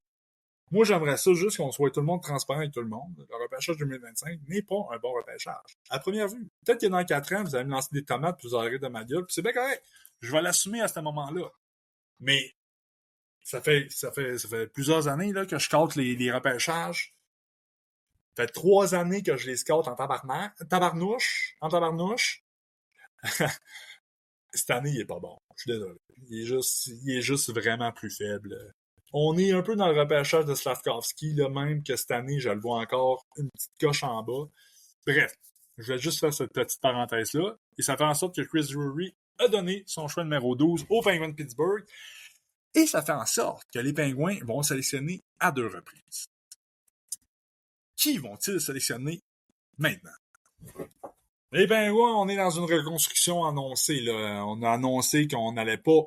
Moi, j'aimerais ça juste qu'on soit tout le monde transparent avec tout le monde. Le repêchage 2025 n'est pas un bon repêchage. À première vue. Peut-être que dans 4 ans, vous allez me lancer des tomates, puis vous aurez de ma gueule, puis c'est bien correct. Je vais l'assumer à ce moment-là. Mais ça fait plusieurs années là, que je scoute les repêchages. Ça fait 3 années que je les scoute en tabarnouche. Cette année, il est pas bon. Je suis désolé. Il est juste vraiment plus faible. On est un peu dans le repêchage de Slavkovski, là, même que cette année, je le vois encore une petite coche en bas. Bref, je vais juste faire cette petite parenthèse-là. Et ça fait en sorte que Chris Drury a donné son choix numéro 12 aux Penguins de Pittsburgh. Et ça fait en sorte que les Penguins vont sélectionner à 2 reprises. Qui vont-ils sélectionner maintenant? Les Penguins, on est dans une reconstruction annoncée. Là. On a annoncé qu'on n'allait pas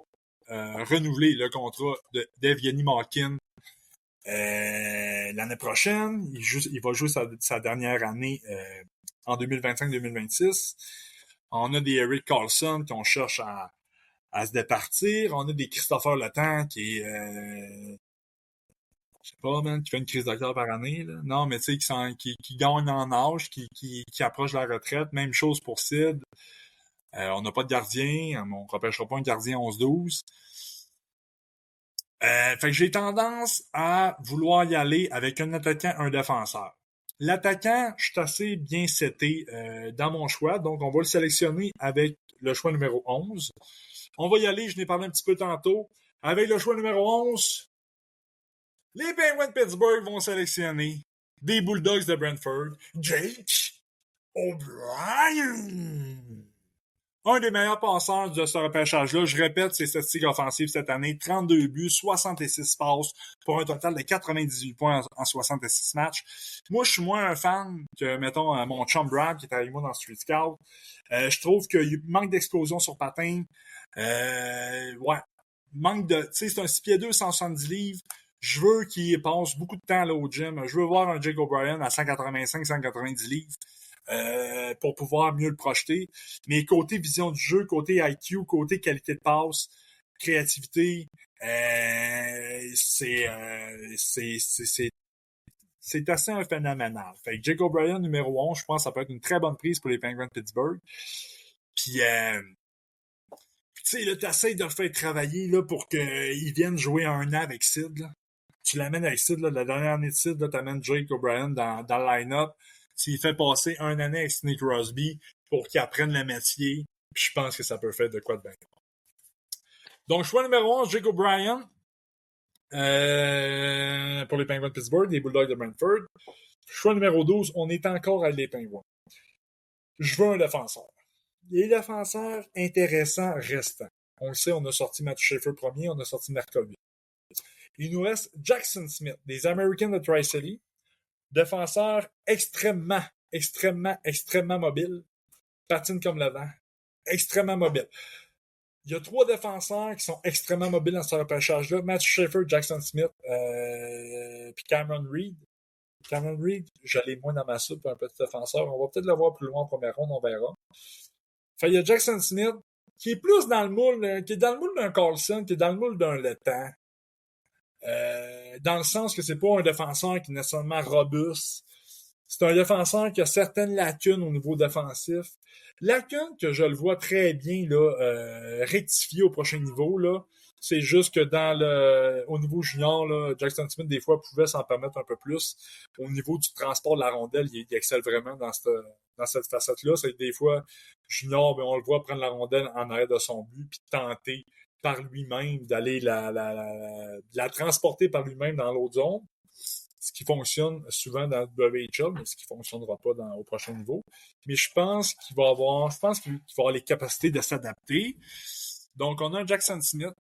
renouveler le contrat d'Evgeny Malkin l'année prochaine. Il va jouer sa dernière année en 2025-2026. On a des Eric Carlson qu'on cherche à se départir. On a des Christopher Letang qui est... je sais pas, man, qui fait une crise de cœur par année. Là. Non, mais tu sais, qui gagne en âge, qui approche de la retraite. Même chose pour Sid. On n'a pas de gardien. On ne repêchera pas un gardien 11-12. Fait que j'ai tendance à vouloir y aller avec un attaquant, un défenseur. L'attaquant, je suis assez bien seté dans mon choix, donc on va le sélectionner avec le choix numéro 11. On va y aller, je n'ai parlé un petit peu tantôt. Avec le choix numéro 11, les Penguins de Pittsburgh vont sélectionner des Bulldogs de Brentford, Jake O'Brien. Un des meilleurs passeurs de ce repêchage-là. Je répète ses statistiques offensives cette année. 32 buts, 66 passes pour un total de 98 points en 66 matchs. Moi, je suis moins un fan que, mettons, mon chum Brad qui est avec moi dans Street Scout. Je trouve qu'il manque d'explosion sur patin. Ouais. Manque de... Tu sais, c'est un 6 pieds 2, 170 livres. Je veux qu'il passe beaucoup de temps là, au gym. Je veux voir un Jake O'Brien à 185-190 livres. Pour pouvoir mieux le projeter. Mais côté vision du jeu, côté IQ, côté qualité de passe, créativité, c'est assez phénoménal. Fait que Jake O'Brien, numéro 11, je pense que ça peut être une très bonne prise pour les Penguins de Pittsburgh. Puis, tu sais, là, t'essayes de le faire travailler là, pour qu'il vienne jouer un an avec Sid. Là. Tu l'amènes avec Sid, là, la dernière année de Sid, tu amènes Jake O'Brien dans le line-up. S'il fait passer un année avec Sidney Crosby pour qu'il apprenne le métier, je pense que ça peut faire de quoi de bien. Donc, choix numéro 11, Jake O'Brien pour les Penguins de Pittsburgh, les Bulldogs de Brentford. Choix numéro 12, on est encore à les Penguins. Je veux un défenseur. Les défenseurs intéressants restants. On le sait, on a sorti Matt Schaefer premier, on a sorti Mercolby. Il nous reste Jackson Smith, des Americans de Tri-City. Défenseur extrêmement mobile. Patine comme le vent. Extrêmement mobile. Il y a 3 défenseurs qui sont extrêmement mobiles dans ce repêchage-là. Matt Schaefer, Jackson Smith, puis Cameron Reed. Cameron Reed, j'allais moins dans ma soupe, un petit défenseur. On va peut-être le voir plus loin en première ronde, on verra. Fait, il y a Jackson Smith, qui est plus dans le moule, qui est dans le moule d'un Carlson, qui est dans le moule d'un Letang. Dans le sens que c'est pas un défenseur qui est nécessairement robuste. C'est un défenseur qui a certaines lacunes au niveau défensif. Lacunes que je le vois très bien là, rectifier au prochain niveau. Là. C'est juste que au niveau junior, là, Jackson Smith, des fois, pouvait s'en permettre un peu plus. Au niveau du transport de la rondelle, il excelle vraiment dans cette facette-là. C'est que des fois, junior, ben, on le voit prendre la rondelle en arrière de son but puis tenter par lui-même d'aller la transporter par lui-même dans l'autre zone. Ce qui fonctionne souvent dans le WHL, mais ce qui ne fonctionnera pas au prochain niveau. Mais je pense qu'il va avoir les capacités de s'adapter. Donc, on a un Jackson Smith,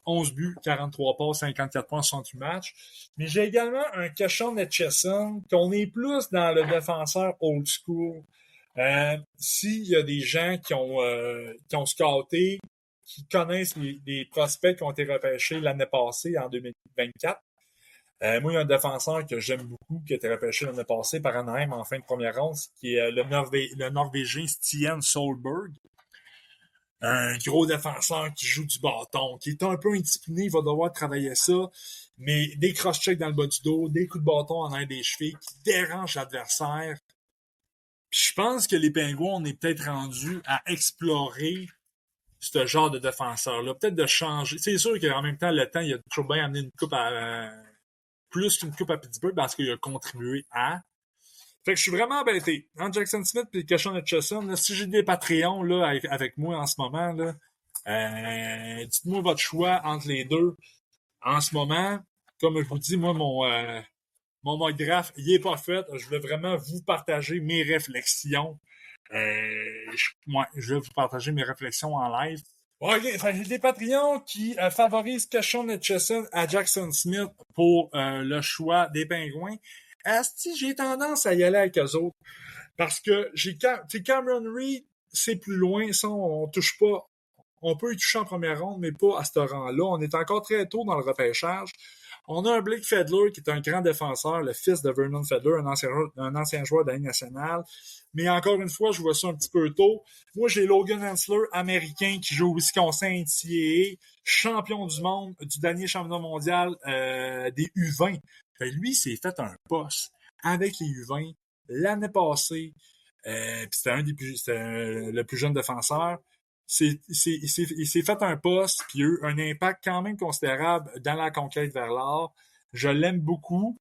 11 buts, 43 passes, 54 points, 68 matchs. Mais j'ai également un Keshon Etchison, qu'on est plus dans le défenseur old school. S'il y a des gens qui ont scouté, qui connaissent les prospects qui ont été repêchés l'année passée, en 2024, moi, il y a un défenseur que j'aime beaucoup, qui a été repêché l'année passée par Anaheim en fin de première ronde, qui est le Norvégien Stian Solberg. Un gros défenseur qui joue du bâton, qui est un peu indiscipliné, il va devoir travailler ça, mais des cross-checks dans le bas du dos, des coups de bâton en arrière des chevilles qui dérangent l'adversaire. Puis je pense que les Pingouins, on est peut-être rendus à explorer ce genre de défenseur-là. Peut-être de changer. C'est sûr qu'en même temps, le temps, il a toujours bien amené une coupe plus qu'une coupe à Pittsburgh parce qu'il a contribué à. Fait que je suis vraiment embêté. Entre Jackson Smith et Keshon Etchison, si j'ai des Patreons là, avec moi en ce moment, là, dites-moi votre choix entre les deux. En ce moment, comme je vous dis, moi, Mon mock draft, il est pas fait. Je voulais vraiment vous partager mes réflexions. Je vais vous partager mes réflexions en live. OK, j'ai des Patreons qui favorisent Keshon Etchison à Jackson Smith pour le choix des Pingouins. Asti, j'ai tendance à y aller avec eux autres. Parce que Cameron Reed, c'est plus loin, ça, on touche pas. On peut y toucher en première ronde, mais pas à ce rang-là. On est encore très tôt dans le repêchage. On a un Blake Fedler qui est un grand défenseur, le fils de Vernon Fedler, un ancien joueur de la Ligue nationale. Mais encore une fois, je vois ça un petit peu tôt. Moi, j'ai Logan Hansler, américain, qui joue au Wisconsin NCAA, champion du monde, du dernier championnat mondial des U20. Lui, s'est fait un poste avec les U20 l'année passée. Puis c'était le plus jeune défenseur. Il s'est fait un poste, puis il a eu un impact quand même considérable dans la conquête vers l'or. Je l'aime beaucoup.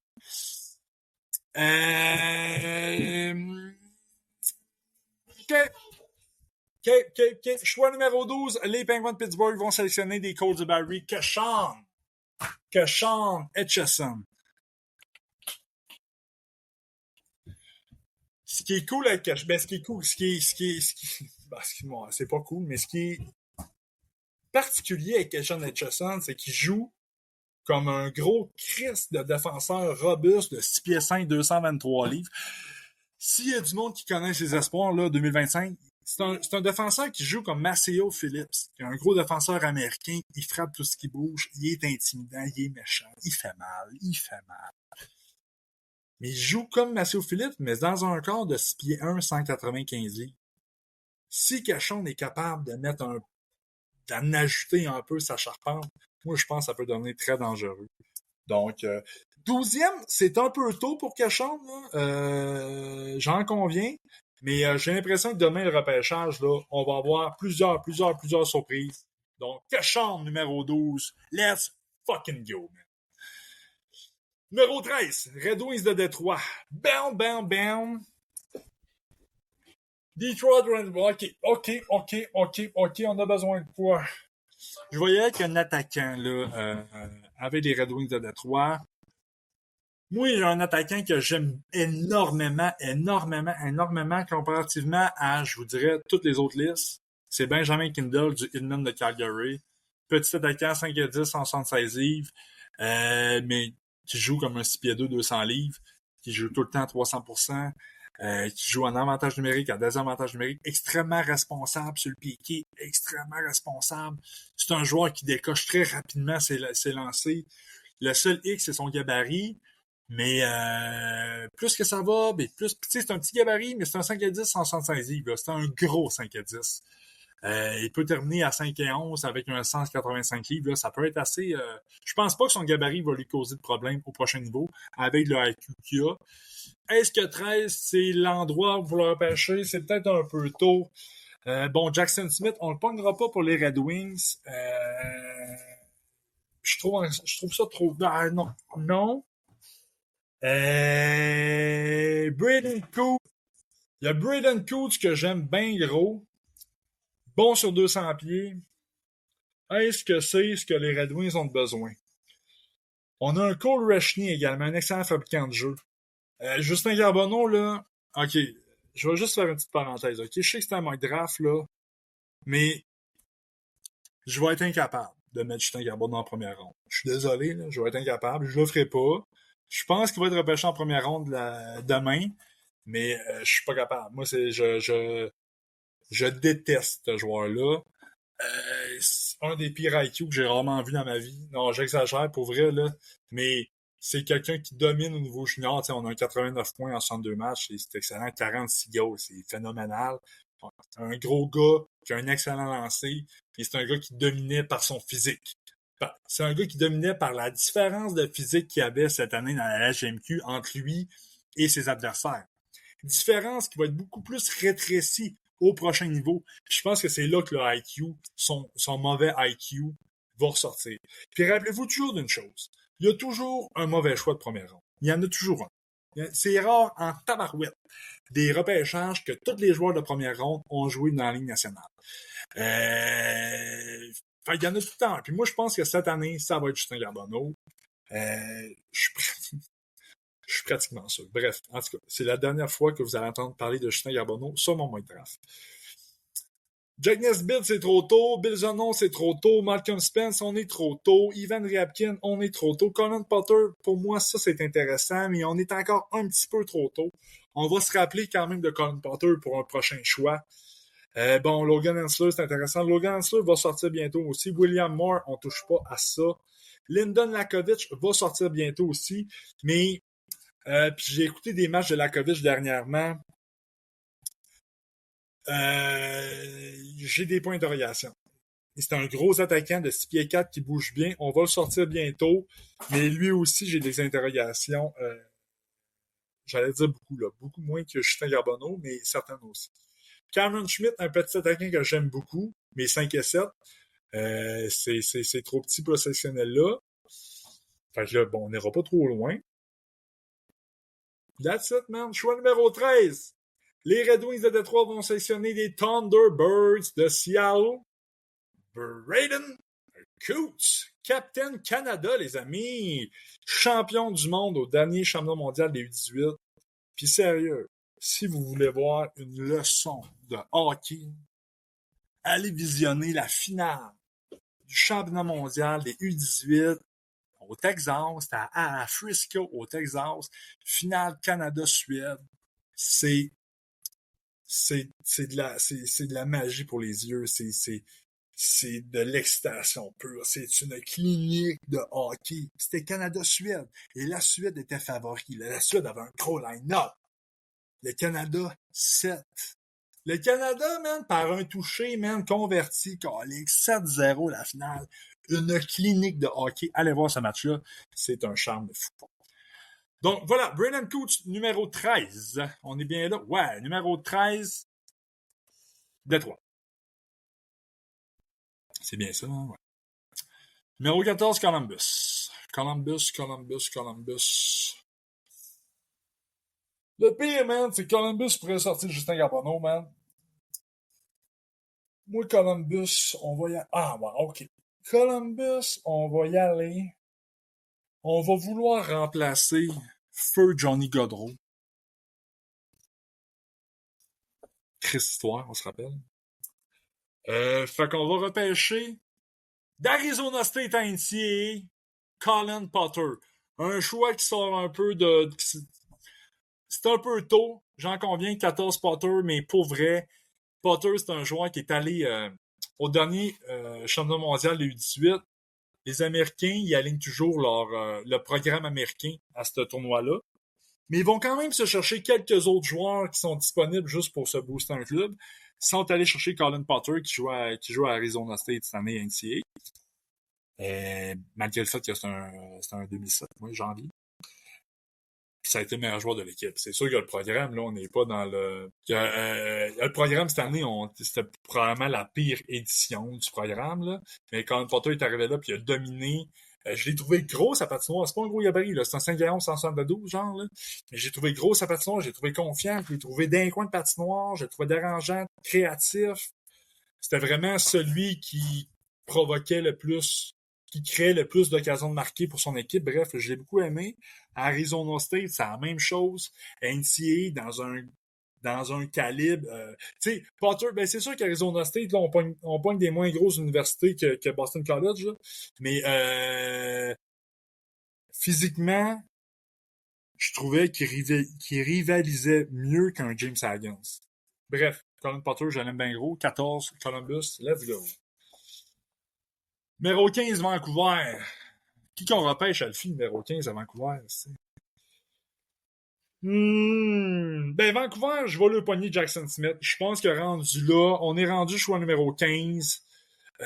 OK. Choix numéro 12, les Penguins de Pittsburgh vont sélectionner des Colts de Barrie. Keshon Etchison. Ce qui est cool avec Keshon, c'est pas cool, mais ce qui est particulier avec Keshon Etchison, c'est qu'il joue comme un gros Christ de défenseur robuste de 6 pieds 5, 223 livres. S'il y a du monde qui connaît ses espoirs, là, 2025, c'est un défenseur qui joue comme Maceo Phillips, qui est un gros défenseur américain. Il frappe tout ce qui bouge. Il est intimidant. Il est méchant. Il fait mal. Mais il joue comme Maceo Phillips, mais dans un corps de 6 pieds 1, 195 livres. Si Keshon est capable d'en ajouter un peu sa charpente, moi, je pense que ça peut devenir très dangereux. Donc, 12e, c'est un peu tôt pour Keshon, j'en conviens. Mais j'ai l'impression que demain, le repêchage, là, on va avoir plusieurs surprises. Donc, Keshon, numéro 12. Let's fucking go, man. Numéro 13, Red Wings de Détroit. Bam. Detroit Red Wings. OK, on a besoin de quoi? Je voyais qu'un attaquant, là, avec les Red Wings de Détroit. Moi, j'ai un attaquant que j'aime énormément, comparativement à, je vous dirais, toutes les autres listes. C'est Benjamin Kindle du Hitmen de Calgary. Petit attaquant, 5 à 10, 176 livres, mais qui joue comme un 6 pieds 2, 200 livres, qui joue tout le temps à 300%, qui joue en avantage numérique, en désavantage numérique, extrêmement responsable sur le piqué, extrêmement responsable. C'est un joueur qui décoche très rapidement ses lancers. Le seul X, c'est son gabarit. Mais plus que ça va, mais plus. Tu sais, c'est un petit gabarit, mais c'est un 5 à 10 175 livres. C'est un gros 5 à 10. Il peut terminer à 5 et 11 avec un 185 livres. Là. Ça peut être assez. Je pense pas que son gabarit va lui causer de problème au prochain niveau avec le IQ qu'il a. Est-ce que 13, c'est l'endroit où vous le repêcher? C'est peut-être un peu tôt. Jackson Smith, on le pognera pas pour les Red Wings. Je trouve ça trop. Ah, non. Braden Coots. Il y a Braden Coots que j'aime bien gros. Bon sur 200 pieds. Est-ce que c'est ce que les Red Wings ont besoin? On a un Cole Rechny également, un excellent fabricant de jeux. Justin Garbonneau, là, OK, je vais juste faire une petite parenthèse, OK? Je sais que c'est un mock draft, là, mais je vais être incapable de mettre Justin Garbonneau en première ronde. Je suis désolé, là, je vais être incapable, je le ferai pas. Je pense qu'il va être repêché en première ronde demain, mais je suis pas capable. Moi, je déteste ce joueur-là. C'est un des pires IQ que j'ai rarement vu dans ma vie. Non, j'exagère pour vrai, là. Mais c'est quelqu'un qui domine au niveau junior. T'sais, on a un 89 points en 62 matchs. C'est excellent. 46 goals. C'est phénoménal. C'est un gros gars qui a un excellent lancer. Et c'est un gars qui dominait par son physique. C'est un gars qui dominait par la différence de physique qu'il y avait cette année dans la HMQ entre lui et ses adversaires. Différence qui va être beaucoup plus rétrécie au prochain niveau. Puis je pense que c'est là que le IQ, son mauvais IQ, va ressortir. Puis rappelez-vous toujours d'une chose. Il y a toujours un mauvais choix de première ronde. Il y en a toujours un. C'est rare en tabarouette des repêchages que tous les joueurs de première ronde ont joué dans la Ligue nationale. Il y en a tout le temps. Puis moi, je pense que cette année, ça va être Justin Garbonneau. Je Je suis pratiquement sûr. Bref, en tout cas, c'est la dernière fois que vous allez entendre parler de Justin Charbonneau sur mon mock draft. Jack Nesbitt, c'est trop tôt. Bill Zonon, c'est trop tôt. Malcolm Spence, on est trop tôt. Ivan Ryabkin, on est trop tôt. Colin Potter, pour moi, ça, c'est intéressant, mais on est encore un petit peu trop tôt. On va se rappeler quand même de Colin Potter pour un prochain choix. Logan Hensler, c'est intéressant. Logan Hensler va sortir bientôt aussi. William Moore, on touche pas à ça. Lyndon Lakovic va sortir bientôt aussi. Mais puis j'ai écouté des matchs de Lakovic dernièrement. J'ai des points d'interrogation. C'est un gros attaquant de 6 pieds 4 qui bouge bien. On va le sortir bientôt. Mais lui aussi, j'ai des interrogations. J'allais dire beaucoup, là. Beaucoup moins que Justin Charbonneau, mais certaines aussi. Cameron Schmidt, un petit attaquant que j'aime beaucoup, mais 5 et 7. C'est trop petit pour le sectionnel-là. Fait que là, bon, on n'ira pas trop loin. That's it, man. Choix numéro 13. Les Red Wings de Détroit vont sélectionner les Thunderbirds de Seattle. Braden Coots, Captain Canada, les amis. Champion du monde au dernier championnat mondial des U18. Puis sérieux, si vous voulez voir une leçon de hockey, allez visionner la finale du championnat mondial des U18 au Texas. C'était à Frisco, au Texas. Finale Canada-Suède. C'est de la magie pour les yeux. C'est de l'excitation pure. C'est une clinique de hockey. C'était Canada-Suède. Et la Suède était favori. La Suède avait un gros line-up. Le Canada, 7. Le Canada, man, par un toucher, man, converti, calique, 7-0 la finale. Une clinique de hockey. Allez voir ce match-là. C'est un charme de fou. Donc, voilà, Braden Coots, numéro 13. On est bien là? Ouais, numéro 13, Détroit. C'est bien ça, hein? Ouais. Numéro 14, Columbus. Columbus. Le pire, man, c'est que Columbus pourrait sortir Justin Charbonneau, man. Moi, Columbus, on va y aller. Ah, ouais, OK. Columbus, on va y aller. On va vouloir remplacer Feu Johnny Gaudreau. Christ Histoire, on se rappelle. Fait qu'on va repêcher d'Arizona State à NCAA, Colin Potter. Un choix qui sort un peu de... C'est un peu tôt, j'en conviens, 14 Potter, mais pour vrai, Potter, c'est un joueur qui est allé au dernier championnat mondial des U18. Les Américains, ils alignent toujours le programme américain à ce tournoi-là. Mais ils vont quand même se chercher quelques autres joueurs qui sont disponibles juste pour se booster un club. Ils sont allés chercher Colin Potter qui joue à Arizona State cette année à NCAA. Malgré le fait que c'est un 2007, moi, janvier. Puis ça a été le meilleur joueur de l'équipe. C'est sûr que le programme, là, on n'est pas dans le... le programme cette année, c'était probablement la pire édition du programme, là. Mais quand Potter est arrivé là, puis il a dominé... je l'ai trouvé gros, sa patinoire. C'est pas un gros gabarit, là. C'est un 5-11, 172, genre, là. Mais j'ai trouvé gros, sa patinoire. J'ai trouvé confiant. Je l'ai trouvé d'un coin de patinoire. Je l'ai trouvé dérangeant, créatif. C'était vraiment celui qui provoquait le plus, qui créait le plus d'occasions de marquer pour son équipe. Bref, je l'ai beaucoup aimé. À Arizona State, c'est la même chose. NCAA, dans un calibre... tu sais, Potter, ben c'est sûr qu'Arizona State, là, on pogne des moins grosses universités que Boston College, là. Mais physiquement, je trouvais qu'il rivalisait mieux qu'un James Haggins. Bref, Colin Potter, je l'aime bien gros. 14, Columbus, let's go. Numéro 15, Vancouver. Qui qu'on repêche, Alfie, numéro 15 à Vancouver? Ben, Vancouver, je vais le poigner Jackson Smith. Je pense que rendu là, on est rendu choix numéro 15. Tu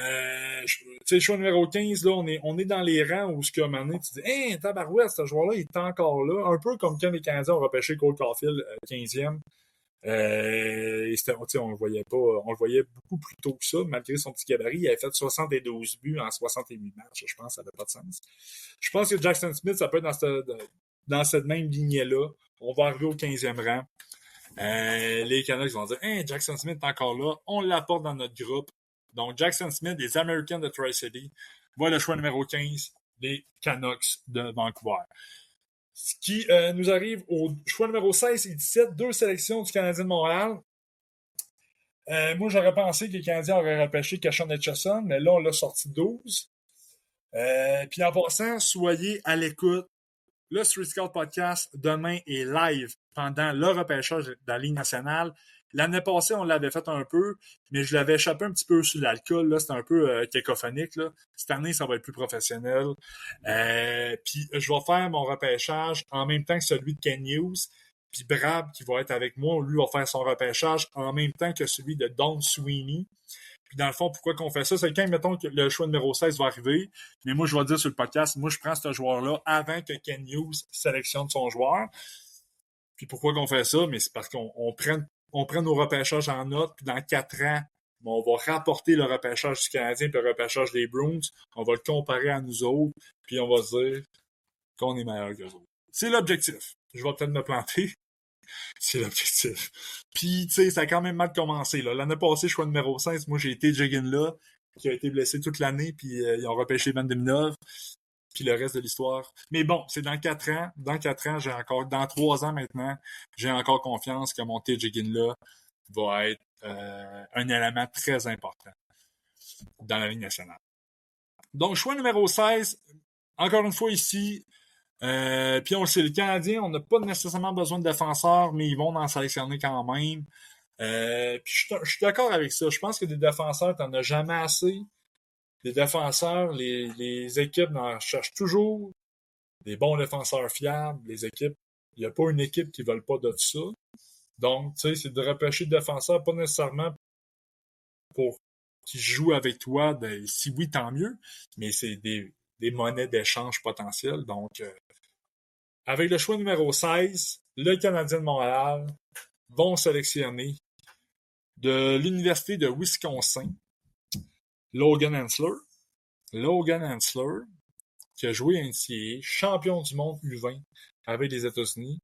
sais, choix numéro 15, là, on est dans les rangs où, ce qu'à un moment donné, tu dis, hey, tabarouette, ce joueur-là, il est encore là. Un peu comme quand les Canadiens ont repêché Cole Caulfield 15e. Et on le voyait pas, on le voyait beaucoup plus tôt que ça, malgré son petit gabarit. Il avait fait 72 buts en 68 matchs. Je pense que ça n'avait pas de sens. Je pense que Jackson Smith, ça peut être dans cette même lignée-là. On va arriver au 15e rang. Les Canucks vont dire, hey, Jackson Smith est encore là. On l'apporte dans notre groupe. Donc, Jackson Smith, des Americans de Tri-City. Voilà le choix numéro 15 des Canucks de Vancouver. Ce qui nous arrive au choix numéro 16 et 17, deux sélections du Canadien de Montréal. Moi, j'aurais pensé que le Canadien aurait repêché Kachon Etchison, mais là, on l'a sorti 12. Puis en passant, soyez à l'écoute. Le Street Scout Podcast, demain, est live pendant le repêchage de la Ligue nationale. L'année passée, on l'avait fait un peu, mais je l'avais échappé un petit peu sur l'alcool. Là, c'était un peu cacophonique. Là. Cette année, ça va être plus professionnel. Puis je vais faire mon repêchage en même temps que celui de Ken Hughes. Puis Brab, qui va être avec moi, lui va faire son repêchage en même temps que celui de Don Sweeney. Puis dans le fond, pourquoi qu'on fait ça? C'est quand, mettons, que le choix numéro 16 va arriver. Mais moi, je vais dire sur le podcast, moi, je prends ce joueur-là avant que Ken Hughes sélectionne son joueur. Puis pourquoi qu'on fait ça? Mais c'est parce qu'on prend nos repêchages en note, puis dans 4 ans, on va rapporter le repêchage du Canadien et le repêchage des Bruins. On va le comparer à nous autres, puis on va se dire qu'on est meilleur qu'eux autres. C'est l'objectif. Je vais peut-être me planter. C'est l'objectif. Puis, tu sais, ça a quand même mal commencé. Là. L'année passée, choix numéro 5, moi, j'ai été Jiggin là, qui a été blessé toute l'année, puis ils ont repêché Van Deminov, puis le reste de l'histoire. Mais bon, c'est dans 4 ans. Dans 4 ans, dans 3 ans maintenant, j'ai encore confiance que mon T. Jiggin là va être un élément très important dans la Ligue nationale. Donc, choix numéro 16, encore une fois ici, puis on le sait, le Canadien, on n'a pas nécessairement besoin de défenseurs, mais ils vont en sélectionner quand même. Puis je suis d'accord avec ça. Je pense que des défenseurs, t'en as jamais assez. Des défenseurs, les équipes en cherchent toujours des bons défenseurs fiables. Les équipes, il n'y a pas une équipe qui ne veut pas de ça. Donc, tu sais, c'est de repêcher des défenseurs, pas nécessairement pour qu'ils jouent avec toi. Ben, si oui, tant mieux. Mais c'est des monnaies d'échange potentielles. Donc, avec le choix numéro 16, le Canadien de Montréal vont sélectionner de l'Université de Wisconsin, Logan Hensler. Logan Hensler, qui a joué à NCAA, champion du monde U20 avec les États-Unis.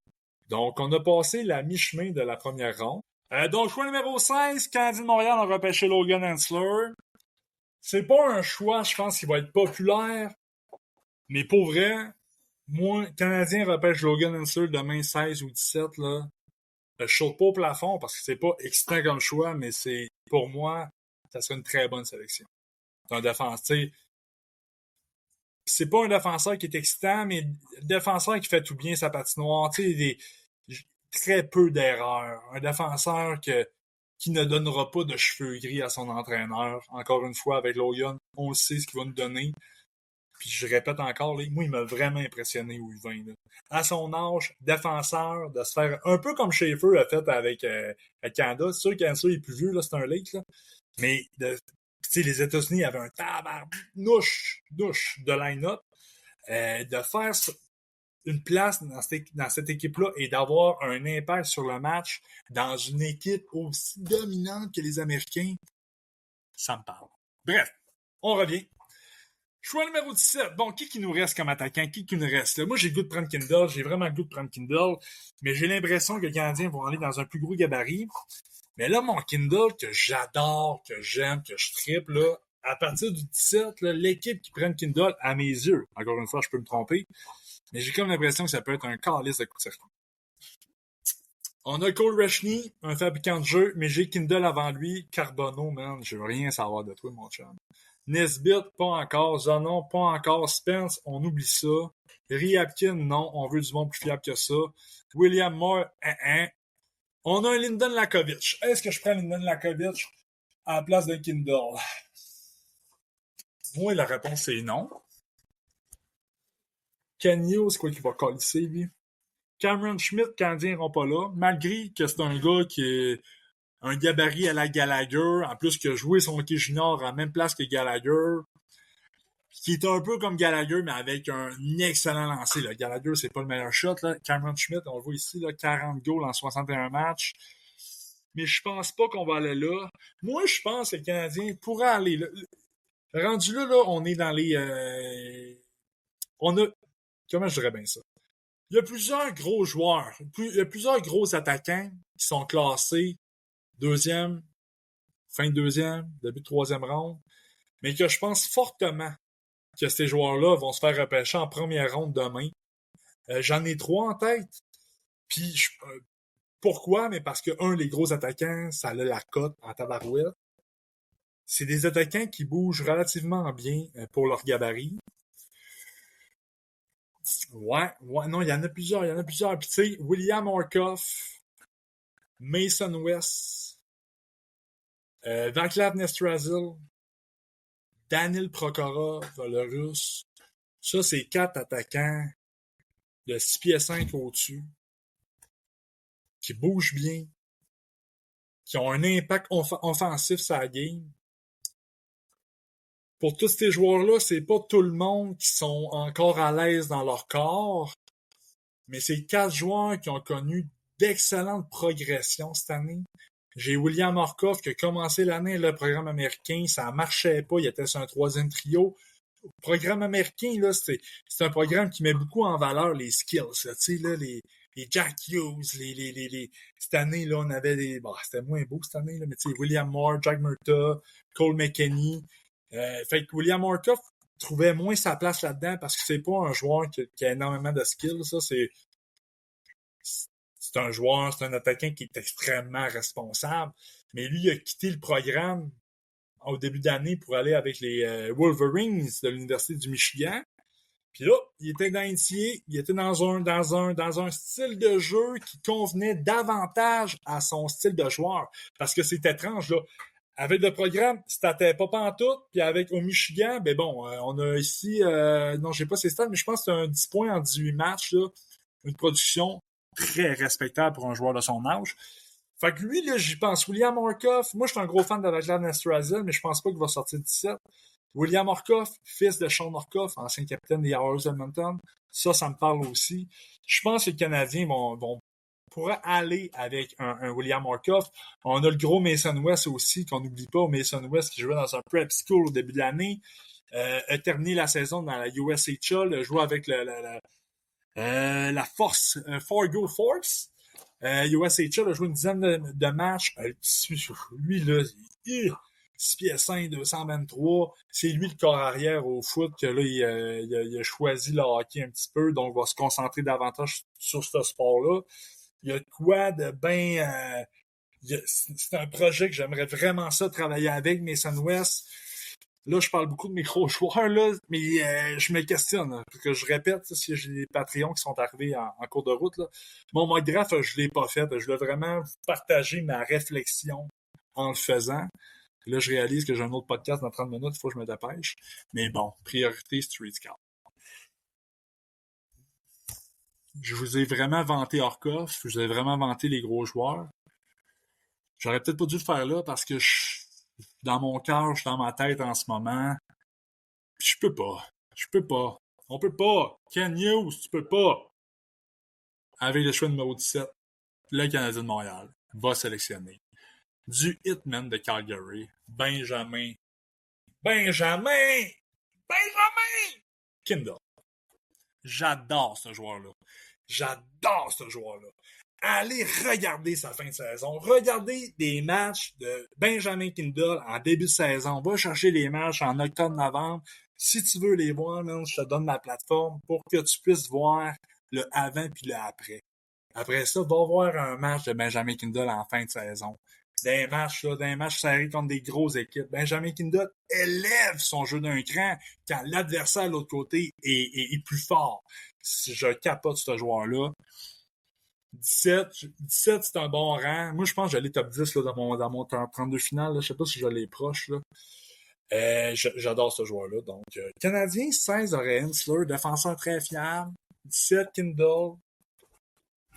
Donc, on a passé la mi-chemin de la première ronde. Donc, choix numéro 16, Canadien de Montréal a repêché Logan Hensler. C'est pas un choix, je pense, qui va être populaire, mais pour vrai, moi, Canadien repêche Logan Hensler demain 16 ou 17, là. Je saute pas au plafond parce que c'est pas excitant comme choix, mais c'est, pour moi, ça serait une très bonne sélection. C'est un défenseur, c'est pas un défenseur qui est excitant, mais un défenseur qui fait tout bien sa patinoire, tu sais, très peu d'erreurs. Un défenseur qui ne donnera pas de cheveux gris à son entraîneur. Encore une fois, avec Logan, on sait ce qu'il va nous donner. Puis je répète encore, là, moi, il m'a vraiment impressionné au U20. Là. À son âge, défenseur, de se faire un peu comme Schaefer a fait avec Canada. C'est sûr qu'Hensler est plus vieux, là, c'est un late, là. Mais les États-Unis avaient un tabarnouche de line-up. De faire une place dans cette équipe-là et d'avoir un impact sur le match dans une équipe aussi dominante que les Américains, ça me parle. Bref, on revient. Choix numéro 17. Bon, qui nous reste comme attaquant? Qui nous reste là? Moi, j'ai le goût de prendre Kindle. J'ai vraiment le goût de prendre Kindle. Mais j'ai l'impression que les Canadiens vont aller dans un plus gros gabarit. Mais là, mon Kindle, que j'adore, que j'aime, que je triple, là, à partir du 17, là, l'équipe qui prend Kindle, à mes yeux, encore une fois, je peux me tromper, mais j'ai comme l'impression que ça peut être un calice de coup de circuit. On a Cole Rechny, un fabricant de jeux, mais j'ai Kindle avant lui. Carbonneau, man, je veux rien savoir de toi, mon chum. Nesbitt, pas encore. Zanon, pas encore. Spence, on oublie ça. Ryabkin, non, on veut du monde plus fiable que ça. William Moore, On a un Lyndon Lakovic. Est-ce que je prends Lyndon Lakovic à la place d'un Kindle? Moi, la réponse est non. Canio, c'est quoi qui va colisser, lui? Cameron Schmidt, Canadiens n'iront pas là, malgré que c'est un gars qui est un gabarit à la Gallagher, en plus qu'il a joué son hockey junior à la même place que Gallagher, qui est un peu comme Gallagher, mais avec un excellent lancer. Là. Gallagher, c'est pas le meilleur shot. Là. Cameron Schmidt, on le voit ici, là, 40 goals en 61 matchs. Mais je pense pas qu'on va aller là. Moi, je pense que le Canadien pourrait aller là. Rendu là, on est dans les... on a... Comment je dirais bien ça? Il y a plusieurs gros joueurs, il y a plusieurs gros attaquants qui sont classés deuxième, fin de deuxième, début de troisième ronde, mais que je pense fortement que ces joueurs-là vont se faire repêcher en première ronde demain. J'en ai 3 en tête. Puis, pourquoi? Mais parce que, les gros attaquants, ça a la cote en tabarouette. C'est des attaquants qui bougent relativement bien pour leur gabarit. Ouais, non, il y en a plusieurs. Puis tu sais, William Orkoff, Mason West, Vaclav Nestrasil, Daniil Prokhorov, le russe. Ça, c'est 4 attaquants de 6 pieds 5 au-dessus, qui bougent bien, qui ont un impact offensif sur la game. Pour tous ces joueurs-là, c'est pas tout le monde qui sont encore à l'aise dans leur corps, mais c'est 4 joueurs qui ont connu d'excellentes progressions cette année. J'ai William Orkoff qui a commencé l'année le programme américain, ça marchait pas, il était sur un 3e trio. Le programme américain, là, c'est un programme qui met beaucoup en valeur les skills, tu sais, là, les Jack Hughes, cette année, là, on avait des, c'était moins beau cette année, là, mais tu sais, William Moore, Jack Murtaugh, Cole McKenney. Fait que William Orkoff trouvait moins sa place là-dedans parce que c'est pas un joueur qui a énormément de skills, ça, c'est un joueur, c'est un attaquant qui est extrêmement responsable, mais lui, il a quitté le programme au début d'année pour aller avec les Wolverines de l'Université du Michigan. Puis là, il était dans NCAA, il était dans un style de jeu qui convenait davantage à son style de joueur. Parce que c'est étrange, là. Avec le programme, c'était pas pantoute, puis avec au Michigan, ben bon, on a ici, non, j'ai pas ses stats, mais je pense que c'est un 10 points en 18 matchs, là. Une production très respectable pour un joueur de son âge. Fait que lui, là, j'y pense. William Orkoff, moi, je suis un gros fan de Vaclav Nestrasil, mais je pense pas qu'il va sortir 17. William Orkoff, fils de Sean Orkoff, ancien capitaine des Oilers Edmonton. Ça me parle aussi. Je pense que les Canadiens pourraient aller avec un William Orkoff. On a le gros Mason West aussi, qu'on n'oublie pas. Mason West qui jouait dans un prep school au début de l'année. A terminé la saison dans la USHL, joué avec la Force, Fargo Force. USHL a joué une dizaine de matchs. Lui, là, 6 pieds 5, 223. C'est lui le corps arrière au foot que là, il a choisi le hockey un petit peu, donc il va se concentrer davantage sur ce sport-là. Il y a de quoi de bien... c'est un projet que j'aimerais vraiment ça travailler avec Mason West. Là, je parle beaucoup de mes gros joueurs, là, mais je me questionne. Hein, parce que je répète, si j'ai des Patreons qui sont arrivés en cours de route, là, mon mock draft, je l'ai pas fait. Je voulais vraiment partager ma réflexion en le faisant. Là, je réalise que j'ai un autre podcast dans 30 minutes, il faut que je me dépêche. Mais bon, priorité Street Scout. Je vous ai vraiment vanté Orkoff, je vous ai vraiment vanté les gros joueurs. J'aurais peut-être pas dû le faire là parce que dans mon cœur, je suis dans ma tête en ce moment. Je peux pas. On peut pas. Ken Hughes, tu peux pas. Avec le choix numéro 17, le Canadien de Montréal va sélectionner du Hitman de Calgary, Benjamin Kindle. J'adore ce joueur-là. Allez regarder sa fin de saison. Regardez des matchs de Benjamin Kindle en début de saison. Va chercher les matchs en octobre-novembre. Si tu veux les voir, je te donne la plateforme pour que tu puisses voir le avant puis le après. Après ça, va voir un match de Benjamin Kindle en fin de saison. Des matchs serrés contre des grosses équipes. Benjamin Kindle élève son jeu d'un cran quand l'adversaire de l'autre côté est plus fort. Je capote ce joueur-là. 17, c'est un bon rang. Moi, je pense que j'allais top 10 là, dans mon 32 final. Là. Je sais pas si je l'ai proche. Là. J'adore ce joueur-là. Donc, Canadien, 16 aurait Hensler, défenseur très fiable. 17, Kindle.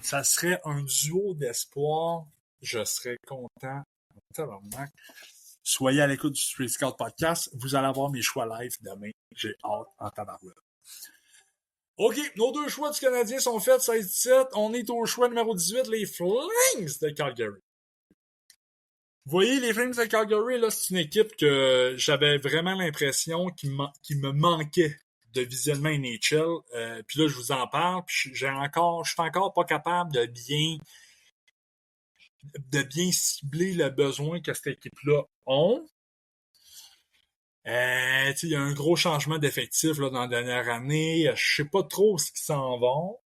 Ça serait un duo d'espoir. Je serais content. Soyez à l'écoute du Street Scout Podcast. Vous allez avoir mes choix live demain. J'ai hâte en tabarouette. OK, nos 2 choix du Canadien sont faits, 16-17. On est au choix numéro 18, les Flames de Calgary. Vous voyez, les Flames de Calgary, là, c'est une équipe que j'avais vraiment l'impression qu'il me manquait de visionnement NHL. Puis là, je vous en parle, puis je suis encore pas capable de bien cibler le besoin que cette équipe-là a. Il y a un gros changement d'effectif là, dans la dernière année. Je sais pas trop ce qu'ils s'en vont.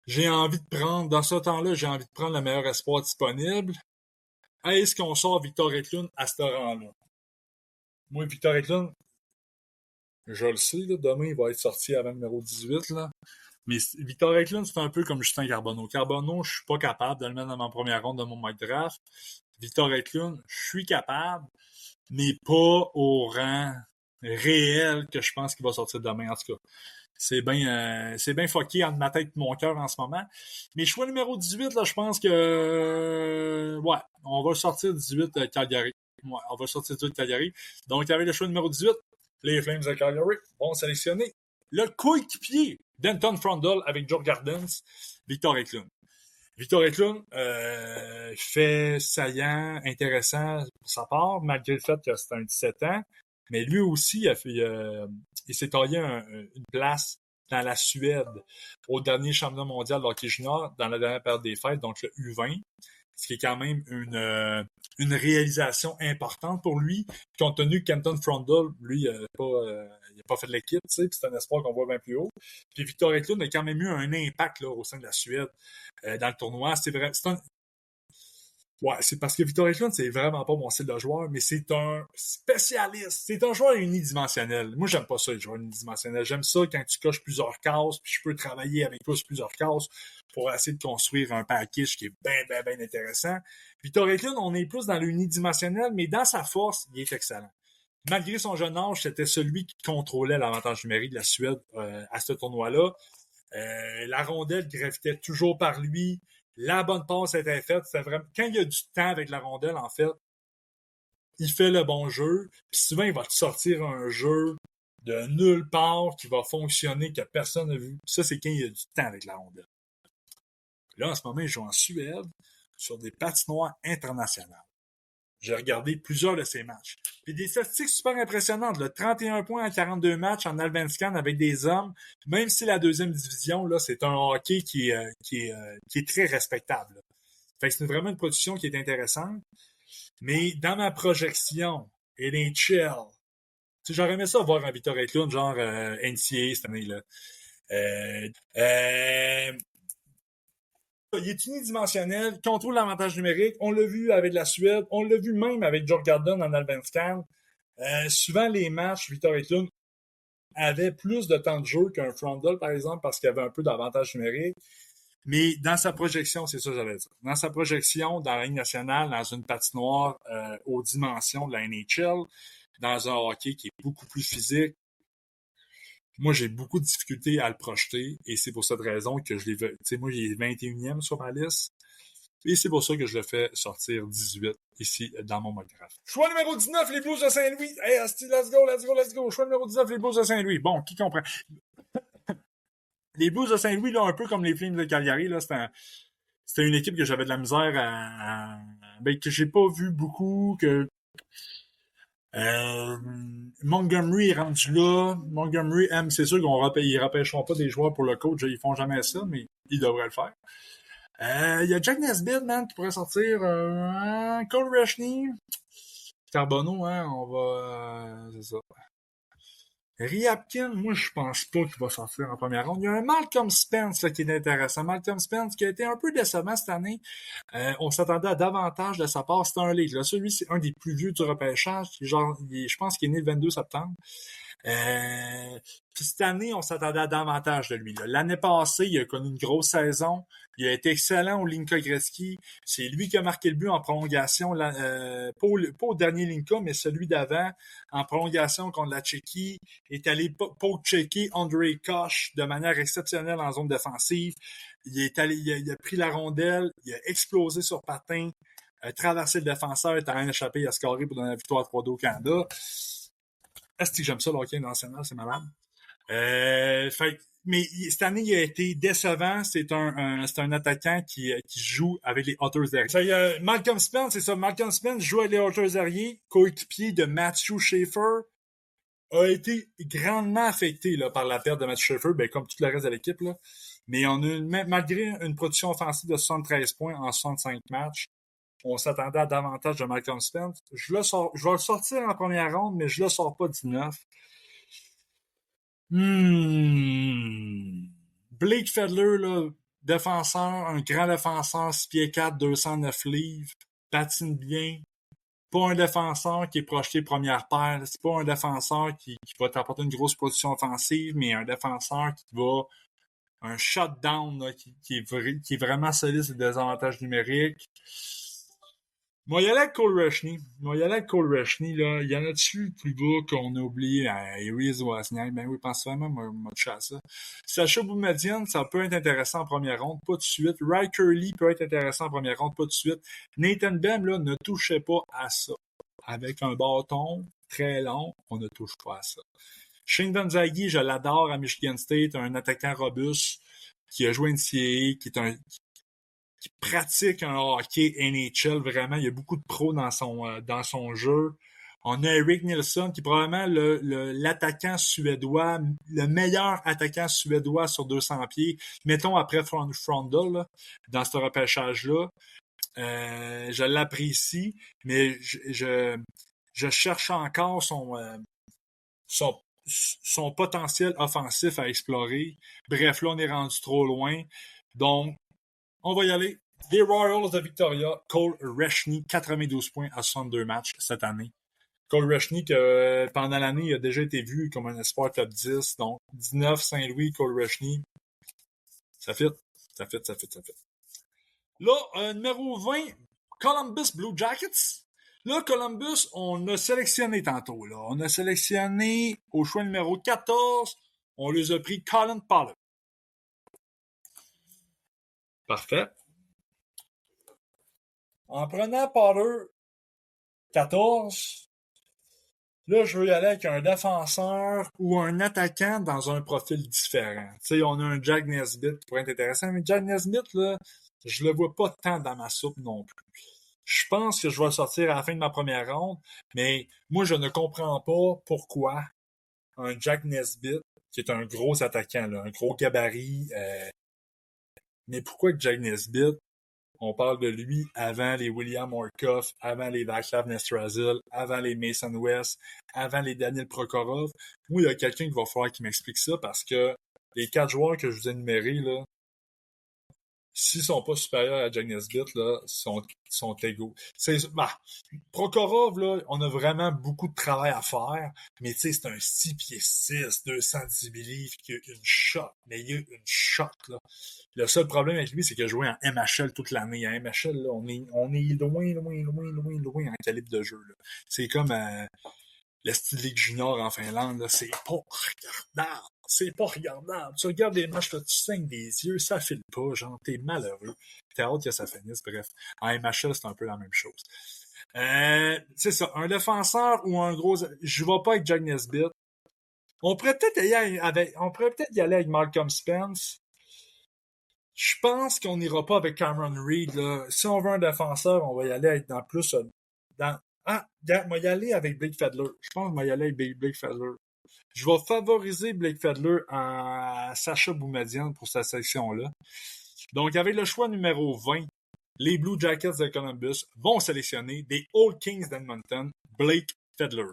J'ai envie de prendre, dans ce temps-là, j'ai envie de prendre le meilleur espoir disponible. Est-ce qu'on sort Victor Eklund à ce rang-là? Moi, Victor Eklund, je le sais, là, demain, il va être sorti avant le numéro 18, là. Mais Victor Eklund, c'est un peu comme Justin Carbonneau. Carbonneau, je suis pas capable de le mettre dans ma première ronde de mon mock draft. Victor Eklund, je suis capable, mais pas au rang réel que je pense qu'il va sortir demain, en tout cas. C'est bien fucké entre ma tête et mon cœur en ce moment. Mais choix numéro 18, là, je pense que ouais, on va sortir 18 Calgary. Ouais, on va sortir 18 Calgary. Donc, avec le choix numéro 18, les Flames de Calgary vont sélectionner le coéquipier d'Anton Frondel avec Joe Gardens, Victor Eklund. Victor Eklund fait saillant, intéressant pour sa part, malgré le fait que c'est un 17 ans. Mais lui aussi, il s'est taillé une place dans la Suède au dernier championnat mondial de hockey junior dans la dernière période des fêtes, donc le U20, ce qui est quand même une réalisation importante pour lui, compte tenu que Kenton Frondel, lui, il n'a pas fait de l'équipe, tu sais, puis c'est un espoir qu'on voit bien plus haut. Puis Victor Eklund a quand même eu un impact là, au sein de la Suède dans le tournoi. Ouais, c'est parce que Victor Eklund, c'est vraiment pas mon style de joueur, mais c'est un spécialiste. C'est un joueur unidimensionnel. Moi, j'aime pas ça, les joueurs unidimensionnels. J'aime ça quand tu coches plusieurs cases, puis je peux travailler avec toi sur plusieurs cases pour essayer de construire un package qui est bien intéressant. Victor Eklund, on est plus dans l'unidimensionnel, mais dans sa force, il est excellent. Malgré son jeune âge, c'était celui qui contrôlait l'avantage numérique de la Suède à ce tournoi-là. La rondelle gravitait toujours par lui. La bonne passe était faite. C'était vraiment... Quand il y a du temps avec la rondelle, en fait, il fait le bon jeu. Puis souvent, il va te sortir un jeu de nulle part qui va fonctionner, que personne n'a vu. Ça, c'est quand il y a du temps avec la rondelle. Là, en ce moment, il joue en Suède sur des patinoires internationales. J'ai regardé plusieurs de ses matchs. Puis des statistiques super impressionnantes. Là, 31 points en 42 matchs en Allsvenskan avec des hommes. Même si la deuxième division, là, c'est un hockey qui est très respectable. Là. Fait que c'est vraiment une production qui est intéressante. Mais dans ma projection, NHL, j'aurais aimé ça voir un Victor Eklund, genre NCAA cette année-là. Il est unidimensionnel, contrôle l'avantage numérique. On l'a vu avec la Suède, on l'a vu même avec George Gordon en Allsvenskan. Souvent, les matchs, Victor Eklund avait plus de temps de jeu qu'un Frondel, par exemple, parce qu'il avait un peu d'avantage numérique. Mais dans sa projection, c'est ça que j'allais dire. Dans sa projection, dans la Ligue nationale, dans une patinoire aux dimensions de la NHL, dans un hockey qui est beaucoup plus physique, moi, j'ai beaucoup de difficultés à le projeter et c'est pour cette raison que je l'ai vu. Tu sais, moi, il est 21e sur ma liste et c'est pour ça que je le fais sortir 18 ici dans mon mock draft. Choix numéro 19, les Blues de Saint-Louis. Hey, Asti, let's go. Choix numéro 19, les Blues de Saint-Louis. Bon, qui comprend? Les Blues de Saint-Louis, là, un peu comme les Flames de Calgary, là, c'était une équipe que j'avais de la misère ben, que j'ai pas vu beaucoup, que Montgomery est rendu là. Montgomery aime, c'est sûr ils repêcheront pas des joueurs pour le coach, ils font jamais ça, mais ils devraient le faire. Il y a Jack Nesbitt, man, qui pourrait sortir. Cole Reshney. Carbonneau, hein, on va... c'est ça. Riapkin, moi, je pense pas qu'il va sortir en première ronde. Il y a un Malcolm Spence là, qui est intéressant. Malcolm Spence qui a été un peu décevant cette année. On s'attendait à davantage de sa part. C'est un lead. Là. Celui, c'est un des plus vieux du repêchage. Je pense qu'il est né le 22 septembre. Puis cette année, on s'attendait à davantage de lui. Là. L'année passée, il a connu une grosse saison. Il a été excellent au Linka Gretzky. C'est lui qui a marqué le but en prolongation, pas au dernier Linka, mais celui d'avant, en prolongation contre la Tchéquie. Il est allé poke-checker Andrei Koch de manière exceptionnelle en zone défensive. Il a pris la rondelle, il a explosé sur patin, traversé le défenseur, il a rien échappé, il a scoré pour donner la victoire 3-2 au Canada. Est-ce que j'aime ça, le hockey national, c'est malade. Mais cette année, il a été décevant. C'est un attaquant qui joue avec les Otters derrière. Malcolm Spence, c'est ça. Malcolm Spence joue avec les Otters derrière, coéquipier de Matthew Schaefer, a été grandement affecté là, par la perte de Matthew Schaefer, ben, comme tout le reste de l'équipe. Là. Mais malgré une production offensive de 73 points en 65 matchs, on s'attendait à davantage de Malcolm Spence. Je vais le sortir en première ronde, mais je le sors pas 19. Blake Fedler, là, défenseur, un grand défenseur, 6 pieds 4, 209 livres, patine bien. Pas un défenseur qui est projeté première paire. C'est pas un défenseur qui va t'apporter une grosse position offensive, mais un défenseur qui va un shutdown là, qui est vraiment solide sur le désavantage numérique. Moi, il y a là Cole Rushney. Là. Il y en a-tu plus bas qu'on a oublié? Reese Wozniak. Ben oui, pense vraiment, moi, touché à ça. Sacha Boumedienne, ça peut être intéressant en première ronde, pas de suite. Riker Lee peut être intéressant en première ronde, pas de suite. Nathan Bem, là, ne touchez pas à ça. Avec un bâton très long, on ne touche pas à ça. Shane Gonzaghi, je l'adore à Michigan State, un attaquant robuste qui a joué une NCAA, qui pratique un hockey NHL vraiment. Il y a beaucoup de pros dans son jeu. On a Eric Nilsson, qui est probablement l'attaquant suédois, le meilleur attaquant suédois sur 200 pieds. Mettons après Frondel, là, dans ce repêchage-là. Je l'apprécie, mais je cherche encore son potentiel offensif à explorer. Bref, là, on est rendu trop loin. Donc, on va y aller. Les Royals de Victoria, Cole Rushney, 92 points à 62 matchs cette année. Cole Rushney, que pendant l'année, il a déjà été vu comme un espoir top 10. Donc, 19 Saint-Louis, Cole Rushney. Ça fit. Là, numéro 20, Columbus Blue Jackets. Là, Columbus, on a sélectionné tantôt. Là. On a sélectionné au choix numéro 14. On les a pris Colin Potter. Parfait. En prenant Potter 14, là, je veux y aller avec un défenseur ou un attaquant dans un profil différent. Tu sais, on a un Jack Nesbitt qui pourrait être intéressant, mais Jack Nesbitt, là, je le vois pas tant dans ma soupe non plus. Je pense que je vais le sortir à la fin de ma première ronde, mais moi, je ne comprends pas pourquoi un Jack Nesbitt, qui est un gros attaquant, là, un gros gabarit, mais pourquoi que Jack Nesbitt, on parle de lui avant les William Orkoff, avant les Vaclav Nestrasil, avant les Mason West, avant les Daniel Prokhorov. Moi, il y a quelqu'un qui va falloir qu'il m'explique ça parce que les 4 joueurs que je vous ai énumérés, là, s'ils sont pas supérieurs à Jack Nesbitt, là, sont égaux. Prokhorov, là, on a vraiment beaucoup de travail à faire, mais tu sais, c'est un 6 pieds 6, 210 livres qui a une shot, mais il y a une shot, là. Le seul problème avec lui, c'est qu'il a joué en MHL toute l'année. En MHL, là, on est loin en calibre de jeu, là. C'est comme le style Ligue Junior en Finlande, là, c'est pas regardable. Tu regardes les matchs, là, tu saignes des yeux, ça file pas, genre, t'es malheureux. T'as hâte que ça finisse, bref. En MHL, c'est un peu la même chose. C'est ça, un défenseur ou un gros... Je vais pas avec Jack Nesbitt. On pourrait peut-être y aller avec Malcolm Spence. Je pense qu'on n'ira pas avec Cameron Reed, là. Si on veut un défenseur, on va y aller dans plus... on va y aller avec Blake Fedler. Je pense qu'on va y aller avec Blake Fedler. Je vais favoriser Blake Fedler à Sacha Boumedienne pour cette section-là. Donc, avec le choix numéro 20, les Blue Jackets de Columbus vont sélectionner des Old Kings d'Edmonton, Blake Fedler.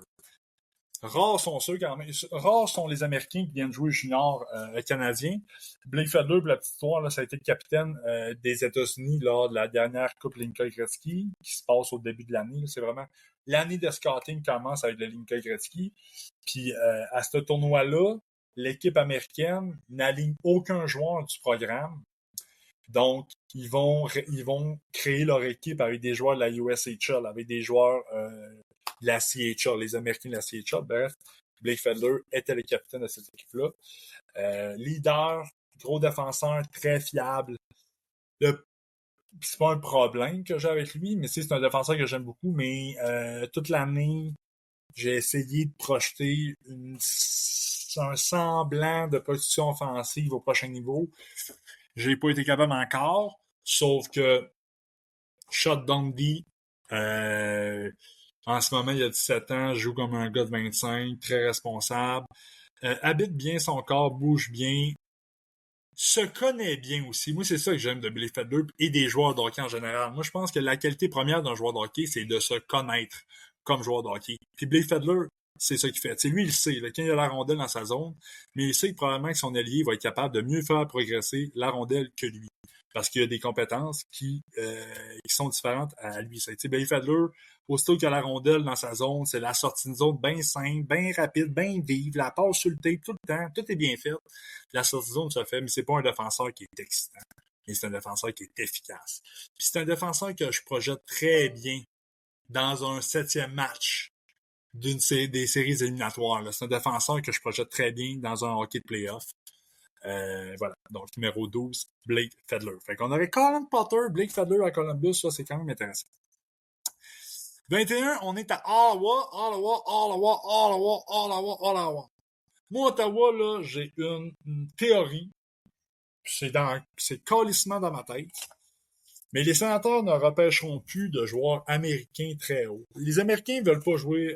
Rares sont les Américains qui viennent jouer junior canadien. Blake Fedler, pour la petite histoire, là, ça a été le capitaine des États-Unis lors de la dernière Coupe Linka-Gretzky qui se passe au début de l'année. C'est vraiment l'année de scouting commence avec le Linka-Gretzky. Puis à ce tournoi-là, l'équipe américaine n'aligne aucun joueur du programme. Donc, ils vont créer leur équipe avec des joueurs de la USHL, avec des joueurs de la CHL, les Américains de la CHL. Bref, Blake Fedler était le capitaine de cette équipe-là. Leader, gros défenseur, très fiable. C'est pas un problème que j'ai avec lui, mais c'est un défenseur que j'aime beaucoup, mais toute l'année, j'ai essayé de projeter un semblant de position offensive au prochain niveau. J'ai pas été capable encore, sauf que Shot Dundee, en ce moment, il a 17 ans, joue comme un gars de 25, très responsable, habite bien son corps, bouge bien, se connaît bien aussi. Moi, c'est ça que j'aime de Blake Fedler et des joueurs de hockey en général. Moi, je pense que la qualité première d'un joueur de hockey, c'est de se connaître comme joueur de hockey. Puis Blake Fedler, c'est ça qu'il fait. T'sais, lui, il sait, là, quand il a la rondelle dans sa zone, mais il sait que probablement que son allié va être capable de mieux faire progresser la rondelle que lui. parce qu'il y a des compétences qui sont différentes à lui. Billy Fadler, aussitôt qu'il a la rondelle dans sa zone, c'est la sortie de zone bien simple, bien rapide, bien vive, la passe sur le tape tout le temps, tout est bien fait. La sortie de zone se fait, mais c'est pas un défenseur qui est excitant, mais c'est un défenseur qui est efficace. Puis c'est un défenseur que je projette très bien dans un 7e match des séries éliminatoires. Là. C'est un défenseur que je projette très bien dans un hockey de playoff. Voilà. Donc, numéro 12, Blake Fadler. Fait qu'on aurait Colin Potter, Blake Fadler à Columbus. Ça, c'est quand même intéressant. 21, on est à Ottawa. Moi, Ottawa, là, j'ai une théorie. C'est calissement dans ma tête. Mais les sénateurs ne repêcheront plus de joueurs américains très hauts. Les Américains ne veulent pas jouer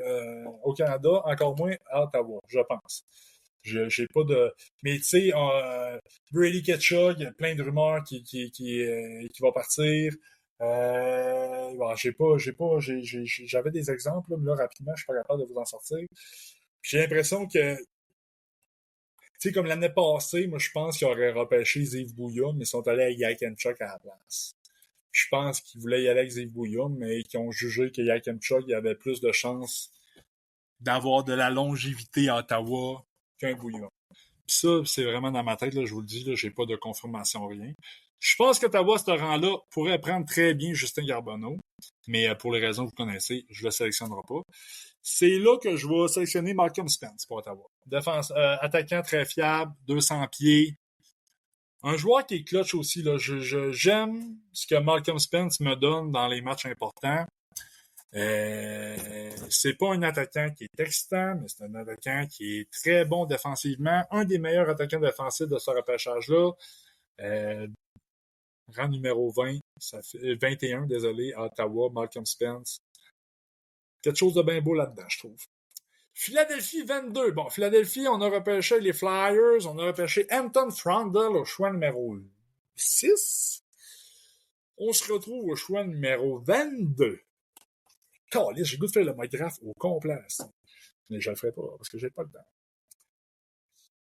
au Canada, encore moins à Ottawa, je pense. J'ai pas de... Mais tu sais, Brady Tkachuk, il y a plein de rumeurs qui va partir. Bon, j'avais des exemples, là, mais là, rapidement, je suis pas capable de vous en sortir. J'ai l'impression que, tu sais, comme l'année passée, moi, je pense qu'ils auraient repêché Yves Bouillon, mais ils sont allés avec Yakemchuk à la place. Je pense qu'ils voulaient y aller avec Yves Bouillon, mais qu'ils ont jugé que Yakemchuk, il avait plus de chances d'avoir de la longévité à Ottawa qu'un Bouillon. Puis ça, c'est vraiment dans ma tête, là, je vous le dis, là, j'ai pas de confirmation, rien. Je pense qu'Ottawa, ce rang-là, pourrait prendre très bien Justin Garbonneau, mais pour les raisons que vous connaissez, je le sélectionnerai pas. C'est là que je vais sélectionner Malcolm Spence pour Ottawa. Attaquant très fiable, 200 pieds. Un joueur qui est clutch aussi, là. J'aime ce que Malcolm Spence me donne dans les matchs importants. C'est pas un attaquant qui est excitant, mais c'est un attaquant qui est très bon défensivement. Un des meilleurs attaquants défensifs de ce repêchage-là. Rang numéro 20, ça fait 21, désolé, à Ottawa, Malcolm Spence. Quelque chose de bien beau là-dedans, je trouve. Philadelphie 22. Bon, Philadelphie, on a repêché les Flyers, on a repêché Anton Frandl au choix numéro 6. On se retrouve au choix numéro 22. Caliste, j'ai le goût de faire le mock draft au complet. Mais je le ferai pas, parce que j'ai pas le temps.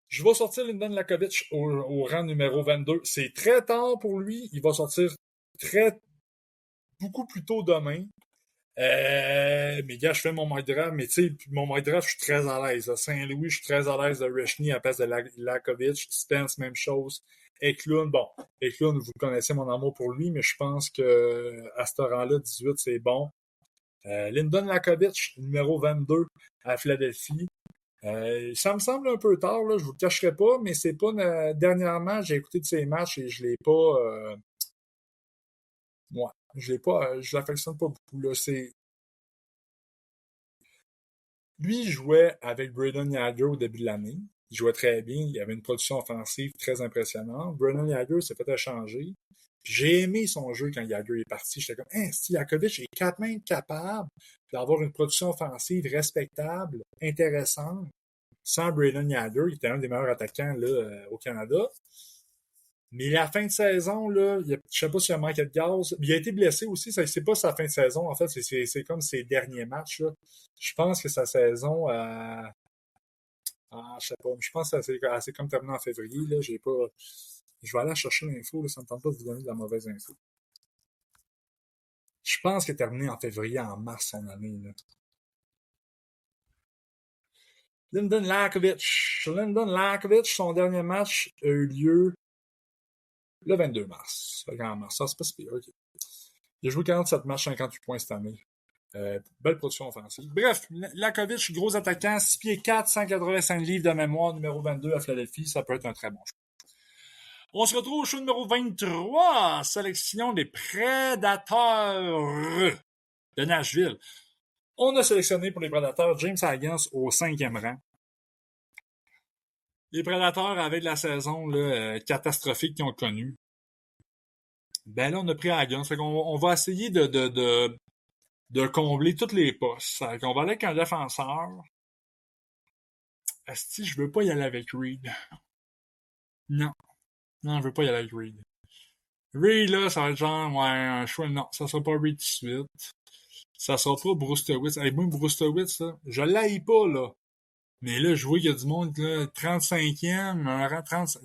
Je vais sortir Lyndon Lakovic au rang numéro 22. C'est très tard pour lui. Il va sortir beaucoup plus tôt demain. Mais gars, je fais mon mock draft, mais tu sais, mon mock draft, je suis très à l'aise. À Saint-Louis, je suis très à l'aise de Reshny à la place de Lakovic. Spence, même chose. Eklund, bon. Eklund, vous connaissez mon amour pour lui, mais je pense que à ce rang-là, 18, c'est bon. Lyndon Lakovic, numéro 22 à Philadelphie. Ça me semble un peu tard, là, je vous le cacherai pas, mais c'est pas... dernièrement, j'ai écouté de ses matchs et je l'ai pas... je l'ai pas... je l'affectionne pas beaucoup, là. Lui, il jouait avec Braden Yager au début de l'année. Il jouait très bien. Il avait une production offensive très impressionnante. Braden Yager s'est fait échanger. J'ai aimé son jeu quand Yager est parti. J'étais comme, Stilakovic est quand même capable d'avoir une production offensive respectable, intéressante, sans Braden Yager. Il était un des meilleurs attaquants là, au Canada. Mais la fin de saison, là, je sais pas s'il a manqué de gaz. Il a été blessé aussi. C'est pas sa fin de saison. En fait, c'est comme ses derniers matchs. Là. Je pense que sa saison je sais pas. Je pense que c'est comme terminé en février. Là. J'ai pas. Je vais aller chercher l'info. Là. Ça me tente pas de vous donner de la mauvaise info. Je pense qu'il est terminé en février, en mars son année. Là. Lyndon Lakovic, son dernier match a eu lieu le 22 mars. En mars, ça c'est pas si pire. Okay. Il a joué 47 matchs, 58 points cette année. Belle production offensive. Bref, Lakovic, gros attaquant, 6 pieds 4, 185 livres de mémoire, numéro 22 à Philadelphie, ça peut être un très bon choix. On se retrouve au show numéro 23, sélection des Prédateurs de Nashville. On a sélectionné pour les Prédateurs James Higgins au 5e rang. Les Prédateurs, avec la saison là, catastrophique qu'ils ont connue, ben là, on a pris Higgins. Fait qu'on va essayer de combler tous les postes. On va aller avec un défenseur. Asti, je veux pas y aller avec Reed. Non, je veux pas y aller avec Reed. Reed, là, ça va être genre, un choix. Non, ça sera pas Reed tout de suite. Ça sera pas Brustowitz. Moi, Brustowitz, là, je l'haïs pas, là. Mais là, je vois qu'il y a du monde, là, 35e, un rang 35.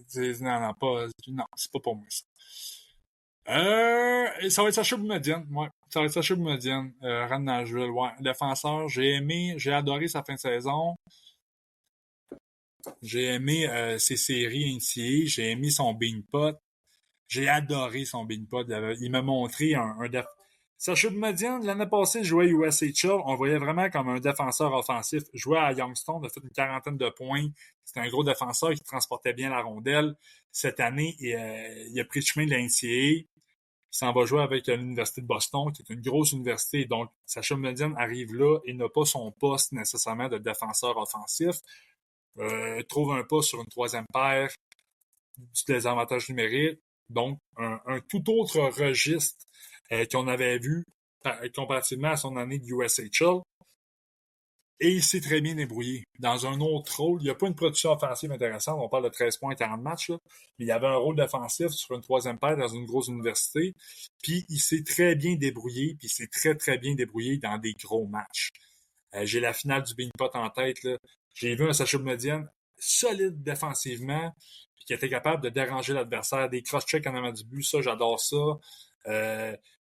Non, c'est pas pour moi, ça. Ça va être Sacha Boumedienne, ouais. Ça va être Sacha Boumedienne, Rand Nashville, ouais. Défenseur, j'ai adoré sa fin de saison. J'ai aimé ses séries NCAA, j'ai aimé son beanpot. J'ai adoré son beanpot. Il m'a montré Sacha Boumedienne, l'année passée, il jouait USHL. On le voyait vraiment comme un défenseur offensif. Il jouait à Youngstown, il a fait une quarantaine de points. C'était un gros défenseur qui transportait bien la rondelle. Cette année, il a pris le chemin de la NCAA. Il s'en va jouer avec l'Université de Boston, qui est une grosse université. Donc, Sacha Boumedienne arrive là et n'a pas son poste nécessairement de défenseur offensif. Trouve un poste sur une troisième paire, du désavantage numérique. Donc, un tout autre registre qu'on avait vu comparativement à son année de USHL. Et il s'est très bien débrouillé. Dans un autre rôle, il n'y a pas une production offensive intéressante. On parle de 13 points et 40 matchs, là. Mais il y avait un rôle défensif sur une troisième paire dans une grosse université. Puis il s'est très bien débrouillé. Puis il s'est très, très bien débrouillé dans des gros matchs. J'ai la finale du Beanpot en tête, là. J'ai vu un Sacha Boumedienne solide défensivement, puis qui était capable de déranger l'adversaire, des cross-checks en avant du but, ça, j'adore ça.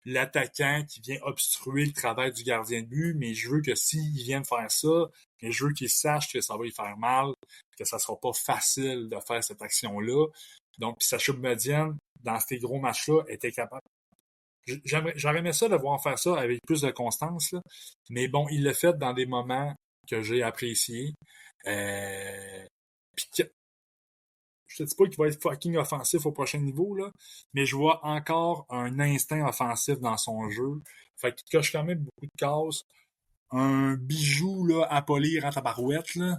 L'attaquant qui vient obstruer le travail du gardien de but, mais je veux que s'il vient faire ça, mais je veux qu'il sache que ça va lui faire mal, que ça sera pas facile de faire cette action-là. Donc, puis Sacha Boumedienne, dans ces gros matchs-là, était capable. J'aurais aimé ça de voir faire ça avec plus de constance, là. Mais bon, il l'a fait dans des moments que j'ai appréciés. Puis je te dis pas qu'il va être fucking offensif au prochain niveau, là, mais je vois encore un instinct offensif dans son jeu. Fait qu'il coche quand même beaucoup de cases. Un bijou là, à polir à tabarouette. Là.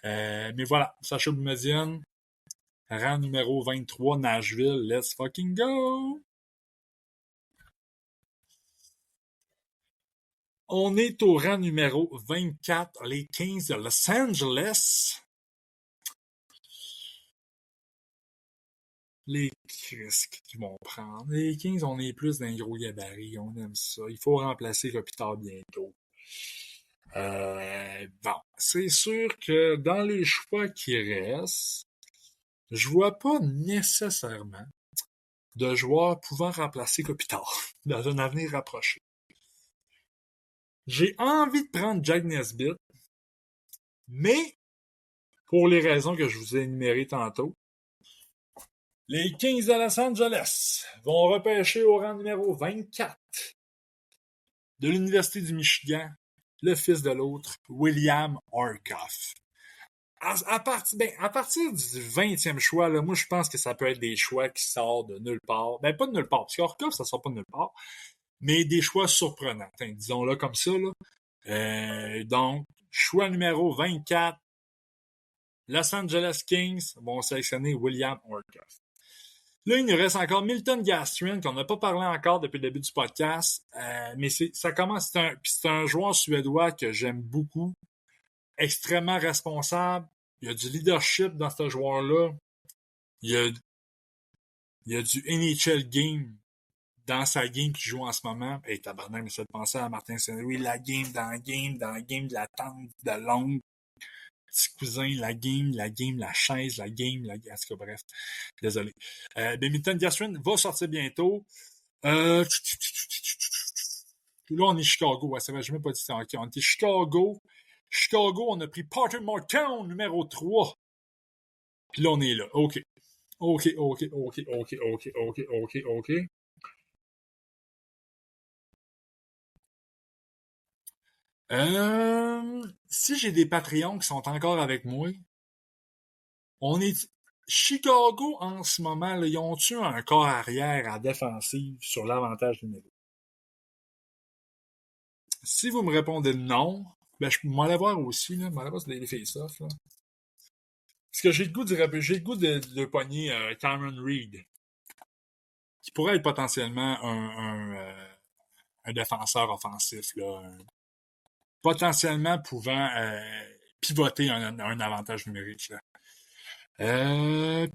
Mais voilà, Sacha Boumedienne, rang numéro 23, Nashville, let's fucking go! On est au rang numéro 24, les Kings de Los Angeles. Les Kings qui vont prendre. Les Kings, on est plus d'un gros gabarit, on aime ça. Il faut remplacer Kopitar bientôt. Bon, c'est sûr que dans les choix qui restent, je vois pas nécessairement de joueurs pouvant remplacer Kopitar dans un avenir rapproché. J'ai envie de prendre Jack Nesbitt, mais pour les raisons que je vous ai énumérées tantôt, les Kings de Los Angeles vont repêcher au rang numéro 24 de l'Université du Michigan, le fils de l'autre, William Orkoff. À partir du 20e choix, là, moi, je pense que ça peut être des choix qui sortent de nulle part. Ben, pas de nulle part, parce qu'Orkoff, ça sort pas de nulle part, mais des choix surprenants, disons-le comme ça. Là. Donc, choix numéro 24, Los Angeles Kings vont sélectionner William Orkoff. Là, il nous reste encore Milton Gastrin, qu'on n'a pas parlé encore depuis le début du podcast, mais ça commence, c'est un joueur suédois que j'aime beaucoup, extrêmement responsable, il y a du leadership dans ce joueur-là, il y a du NHL game dans sa game qu'il joue en ce moment. Hey, tabarnak, mais ça te penser à Martin Saint-Louis, la game dans la game de la tente de longue, petit cousin, la chaise, la game, en tout cas, bref. Désolé. Milton Gastrin va sortir bientôt. Là, on est Chicago. Ouais, ça va, je n'ai même pas dit ça. Okay, on était Chicago. Chicago, on a pris Porter Martin, numéro 3. Puis là, on est là. OK. Si j'ai des Patreons qui sont encore avec moi, on est... Chicago, en ce moment, là, ils ont-tu un corps arrière à défensive sur l'avantage numérique? Si vous me répondez non, ben, je peux m'en voir aussi, là. M'en aller voir sur les face-off, là. Parce que j'ai le goût de pogner Cameron Reed, qui pourrait être potentiellement un défenseur offensif, là. Potentiellement pouvant pivoter un avantage numérique, là. Ouais,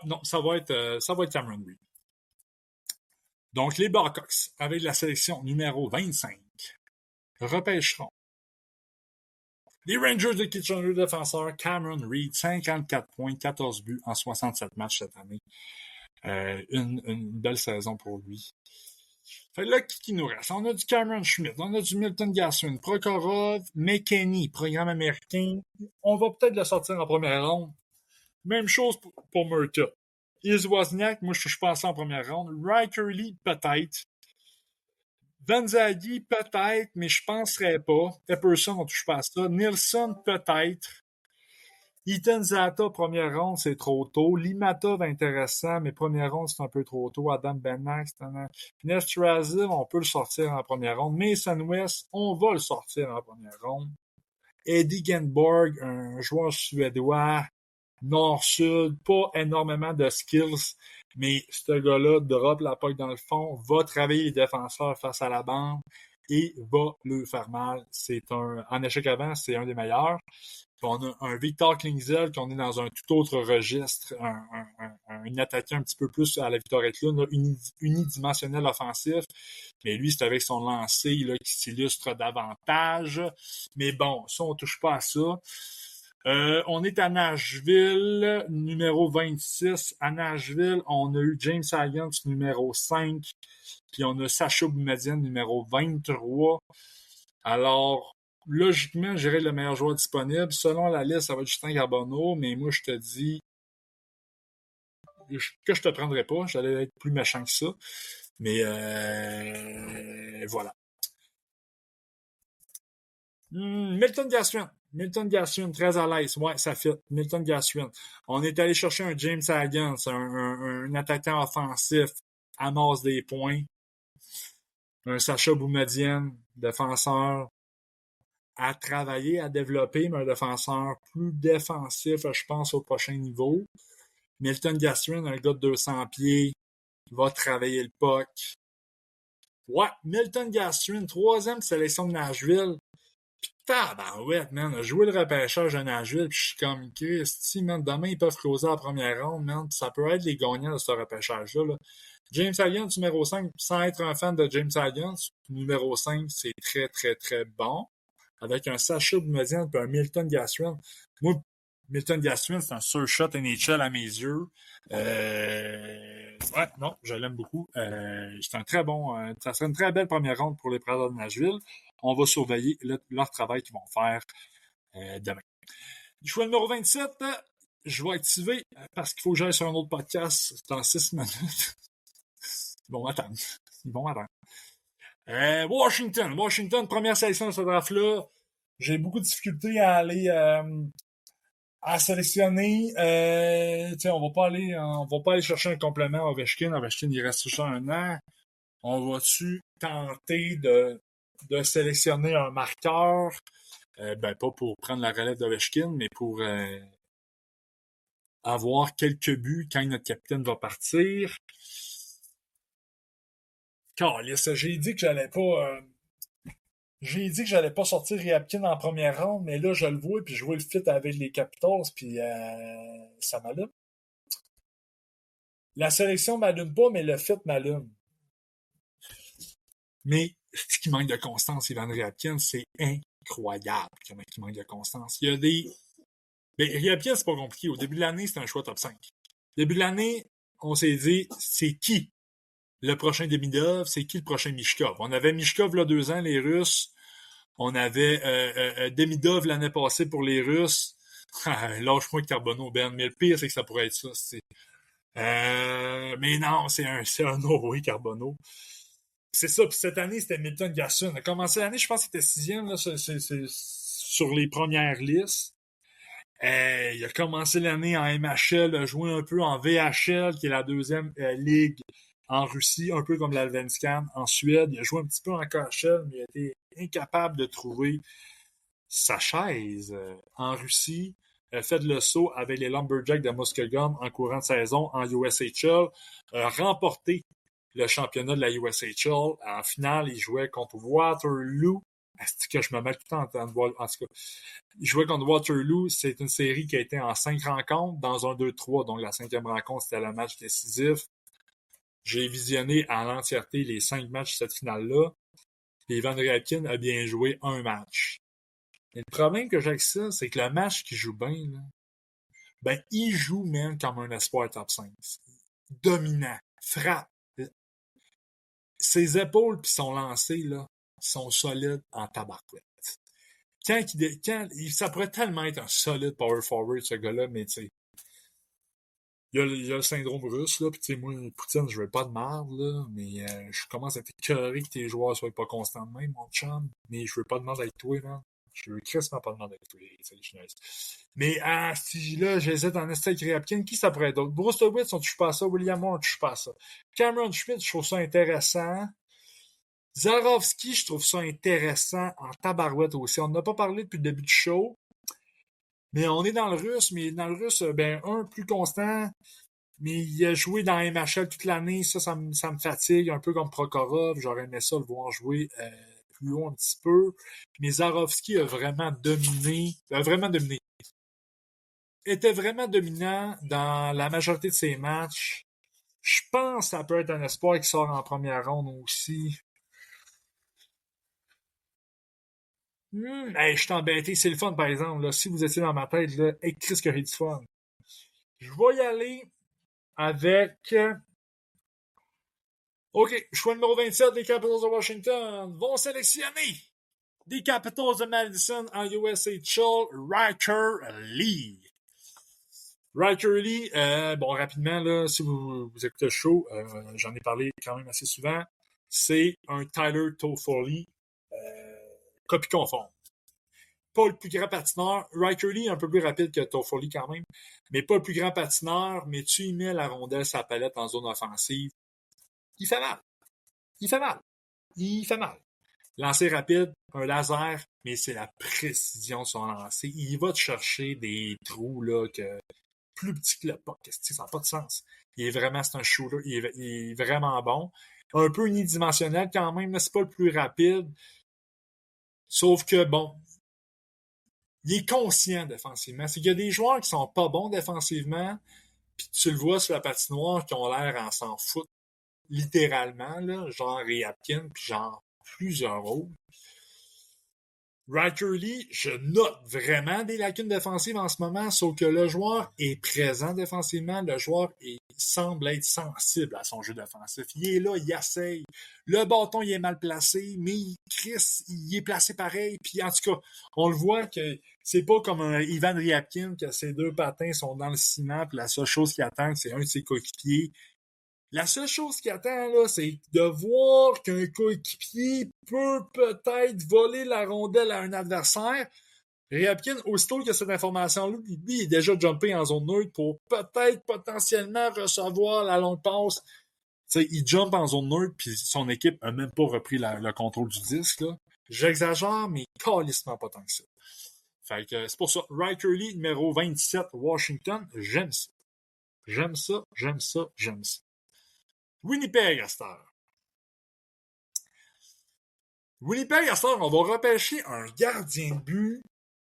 non, ça va être Cameron Reed. Donc, les Blackhawks, avec la sélection numéro 25, repêcheront Les Rangers de Kitchener, défenseur Cameron Reed, 54 points, 14 buts en 67 matchs cette année. Une belle saison pour lui. Fait là, qui nous reste? On a du Cameron Schmidt, on a du Milton Gasson, Prokhorov, McKinney, programme américain. On va peut-être le sortir en première ronde. Même chose pour Murta. Wozniak, moi, je pense en première ronde. Riker Lee, peut-être. Vanzaghi, peut-être, mais je penserais pas. Epperson, on touche pas à ça. Nielsen, peut-être. Ethan Zata, première ronde, c'est trop tôt. Limatov, intéressant, mais première ronde, c'est un peu trop tôt. Adam Benak, c'est un... Nestraziv, on peut le sortir en première ronde. Mason West, on va le sortir en première ronde. Eddie Genborg, un joueur suédois, nord-sud, pas énormément de skills, mais ce gars-là drop la puck dans le fond, va travailler les défenseurs face à la bande et va le faire mal. En échec avant, c'est un des meilleurs. Puis on a un Victor Klingzel qu'on est dans un tout autre registre, un attaquant un petit peu plus à la Victor Eklund, unidimensionnel offensif. Mais lui, c'est avec son lancer là, qui s'illustre davantage. Mais bon, ça, on touche pas à ça. On est à Nashville, numéro 26. À Nashville, on a eu James Hyans, numéro 5. Puis on a Sacha Boumedienne, numéro 23. Alors, logiquement, j'irais le meilleur joueur disponible. Selon la liste, ça va être Justin Carbonneau, mais moi, je te dis que je te prendrais pas. J'allais être plus méchant que ça. Mais voilà. Milton Gassuin. Milton Gassuin, très à l'aise. Ouais, ça fit. Milton Gassuin. On est allé chercher un James Hagan, un attaquant offensif, amasse des points. Un Sacha Boumedienne, défenseur à travailler, à développer, mais un défenseur plus défensif, je pense, au prochain niveau. Milton Gassuin, un gars de 200 pieds, va travailler le puck. Ouais, Milton Gassuin, 3e sélection de Nashville. Tabarouette, man, a joué le repêchage de Nashville, pis je suis comme, Christy, man, demain, ils peuvent closer la première ronde, man, pis ça peut être les gagnants de ce repêchage-là, là. James Hyans, numéro 5, sans être un fan de James Hyans, numéro 5, c'est très, très, très bon. Avec un Sacha Boumedienne et un Milton Gassuin. Moi, Milton Gassuin, c'est un surshot NHL à mes yeux. Ouais, non, je l'aime beaucoup. C'est un très bon... ça serait une très belle première ronde pour les Prédateurs de Nashville. On va surveiller leur travail qu'ils vont faire demain. Choix numéro 27, je vais activer parce qu'il faut que j'aille sur un autre podcast dans 6 minutes. Ils vont m'attendre. Washington, première sélection de ce draft-là. J'ai beaucoup de difficultés à aller à sélectionner. On va pas aller chercher un complément à Ovechkin. Ovechkin, il reste juste un an. On va-tu tenter de sélectionner un marqueur? Pas pour prendre la relève d'Ovechkin, mais pour avoir quelques buts quand notre capitaine va partir. Calisse, j'ai dit que j'allais pas sortir Ryabkin en première ronde, mais là, je le vois, puis je vois le fit avec les Capitals, puis ça m'allume. La sélection m'allume pas, mais le fit m'allume. Mais ce qui manque de constance, Ivan Ryabkin, c'est incroyable comment il manque de constance. Il y a des... Mais Ryabkin, c'est pas compliqué. Au début de l'année, c'était un choix top 5. Au début de l'année, on s'est dit, c'est qui le prochain Demidov, c'est qui le prochain Mishkov? On avait Mishkov, là, 2 ans, les Russes. On avait Demidov l'année passée pour les Russes. Lâche-moi Carbonneau, Ben. Mais le pire, c'est que ça pourrait être ça. Mais non, c'est un no-way, Carbonneau. C'est ça. Puis cette année, c'était Milton Gasson. On a commencé l'année, je pense qu'il était 6e là, c'est sur les premières listes. Il a commencé l'année en MHL, a joué un peu en VHL, qui est la 2e ligue en Russie, un peu comme l'Allsvenskan en Suède. Il a joué un petit peu en KHL, mais il a été incapable de trouver sa chaise en Russie. Fait le saut avec les Lumberjacks de Muskegon en courant de saison en USHL. Remporté le championnat de la USHL. En finale, il jouait contre Waterloo. Est-ce que je me mets tout le temps en tout cas, il jouait contre Waterloo. C'est une série qui a été en 5 rencontres dans un 2-3. Donc, la 5e rencontre, c'était le match décisif. J'ai visionné en l'entièreté les 5 matchs de cette finale-là. Et Ivan Ryabkin a bien joué un match. Mais le problème que j'ai avec ça, c'est que le match qui joue bien, là, ben, il joue même comme un espoir top 5. Dominant, frappe. Ses épaules puis son lancer, là, sont solides en tabarouette. Ça pourrait tellement être un solide power forward, ce gars-là, mais tu sais, il y a le syndrome russe, là, pis tu sais, moi, Poutine, je veux pas de marde, là, mais je commence à être écœuré que tes joueurs soient pas constants de même, mon chum, mais je veux pas de marde avec toi, là. Je veux crissement pas de marde avec toi, c'est niaise. Mais, si là, j'hésite en esti avec Ryabkin, qui ça pourrait être d'autre? Bruce Lewis, on touche pas à ça. William Moore, on touche pas à ça. Cameron Schmidt, je trouve ça intéressant. Zarovski, je trouve ça intéressant en tabarouette aussi. On n'a pas parlé depuis le début du show. Mais on est dans le russe, mais dans le russe, ben, plus constant, mais il a joué dans MHL toute l'année, ça me fatigue, un peu comme Prokhorov, j'aurais aimé ça le voir jouer plus haut un petit peu. Mais Zarovski était vraiment dominant dans la majorité de ses matchs. Je pense que ça peut être un espoir qui sort en première ronde aussi. Hey, je suis embêté, c'est le fun par exemple. Là, si vous étiez dans ma tête, là, hey, Chris que j'ai du fun. Je vais y aller avec. OK, choix numéro 27, les Capitals de Washington vont sélectionner des Capitals de Madison en USHL, Riker Lee. Riker Lee, bon, rapidement, là, si vous écoutez le show, j'en ai parlé quand même assez souvent, c'est un Tyler Toffoli copie conforme. Pas le plus grand patineur. Riker Lee est un peu plus rapide que Toffoli quand même, mais pas le plus grand patineur, mais tu y mets la rondelle sa palette en zone offensive. Il fait mal. Il fait mal. Il fait mal. Lancer rapide, un laser, mais c'est la précision de son lancer. Il va te chercher des trous là que plus petits que le puck. Ça n'a pas de sens. C'est un shooter. Il est vraiment bon. Un peu unidimensionnel quand même, mais c'est pas le plus rapide. Sauf que, bon, il est conscient défensivement. C'est qu'il y a des joueurs qui sont pas bons défensivement, puis tu le vois sur la patinoire, qui ont l'air en s'en foutre littéralement, là, genre Ryabkin, puis genre plusieurs autres. Riker Lee, je note vraiment des lacunes défensives en ce moment, sauf que le joueur est présent défensivement, le joueur semble être sensible à son jeu défensif. Il est là, il essaye. Le bâton, il est mal placé, mais Chris, il est placé pareil. Puis en tout cas, on le voit que c'est pas comme un Ivan Ryabkin, que ses deux patins sont dans le ciment, puis la seule chose qu'il attend, c'est un de ses coéquipiers. La seule chose qui attend, là, c'est de voir qu'un coéquipier peut peut-être voler la rondelle à un adversaire. Ryabkin, aussitôt qu'il y a cette information-là, lui, il est déjà jumpé en zone neutre pour peut-être potentiellement recevoir la longue passe. T'sais, il jump en zone neutre, puis son équipe a même pas repris le contrôle du disque. Là. J'exagère, mais calissement pas tant que ça. Fait que c'est pour ça. Riker Lee, numéro 27, Washington, j'aime ça. J'aime ça, j'aime ça, j'aime ça. Winnipeg, à cette heure. Winnipeg, à cette heure, on va repêcher un gardien de but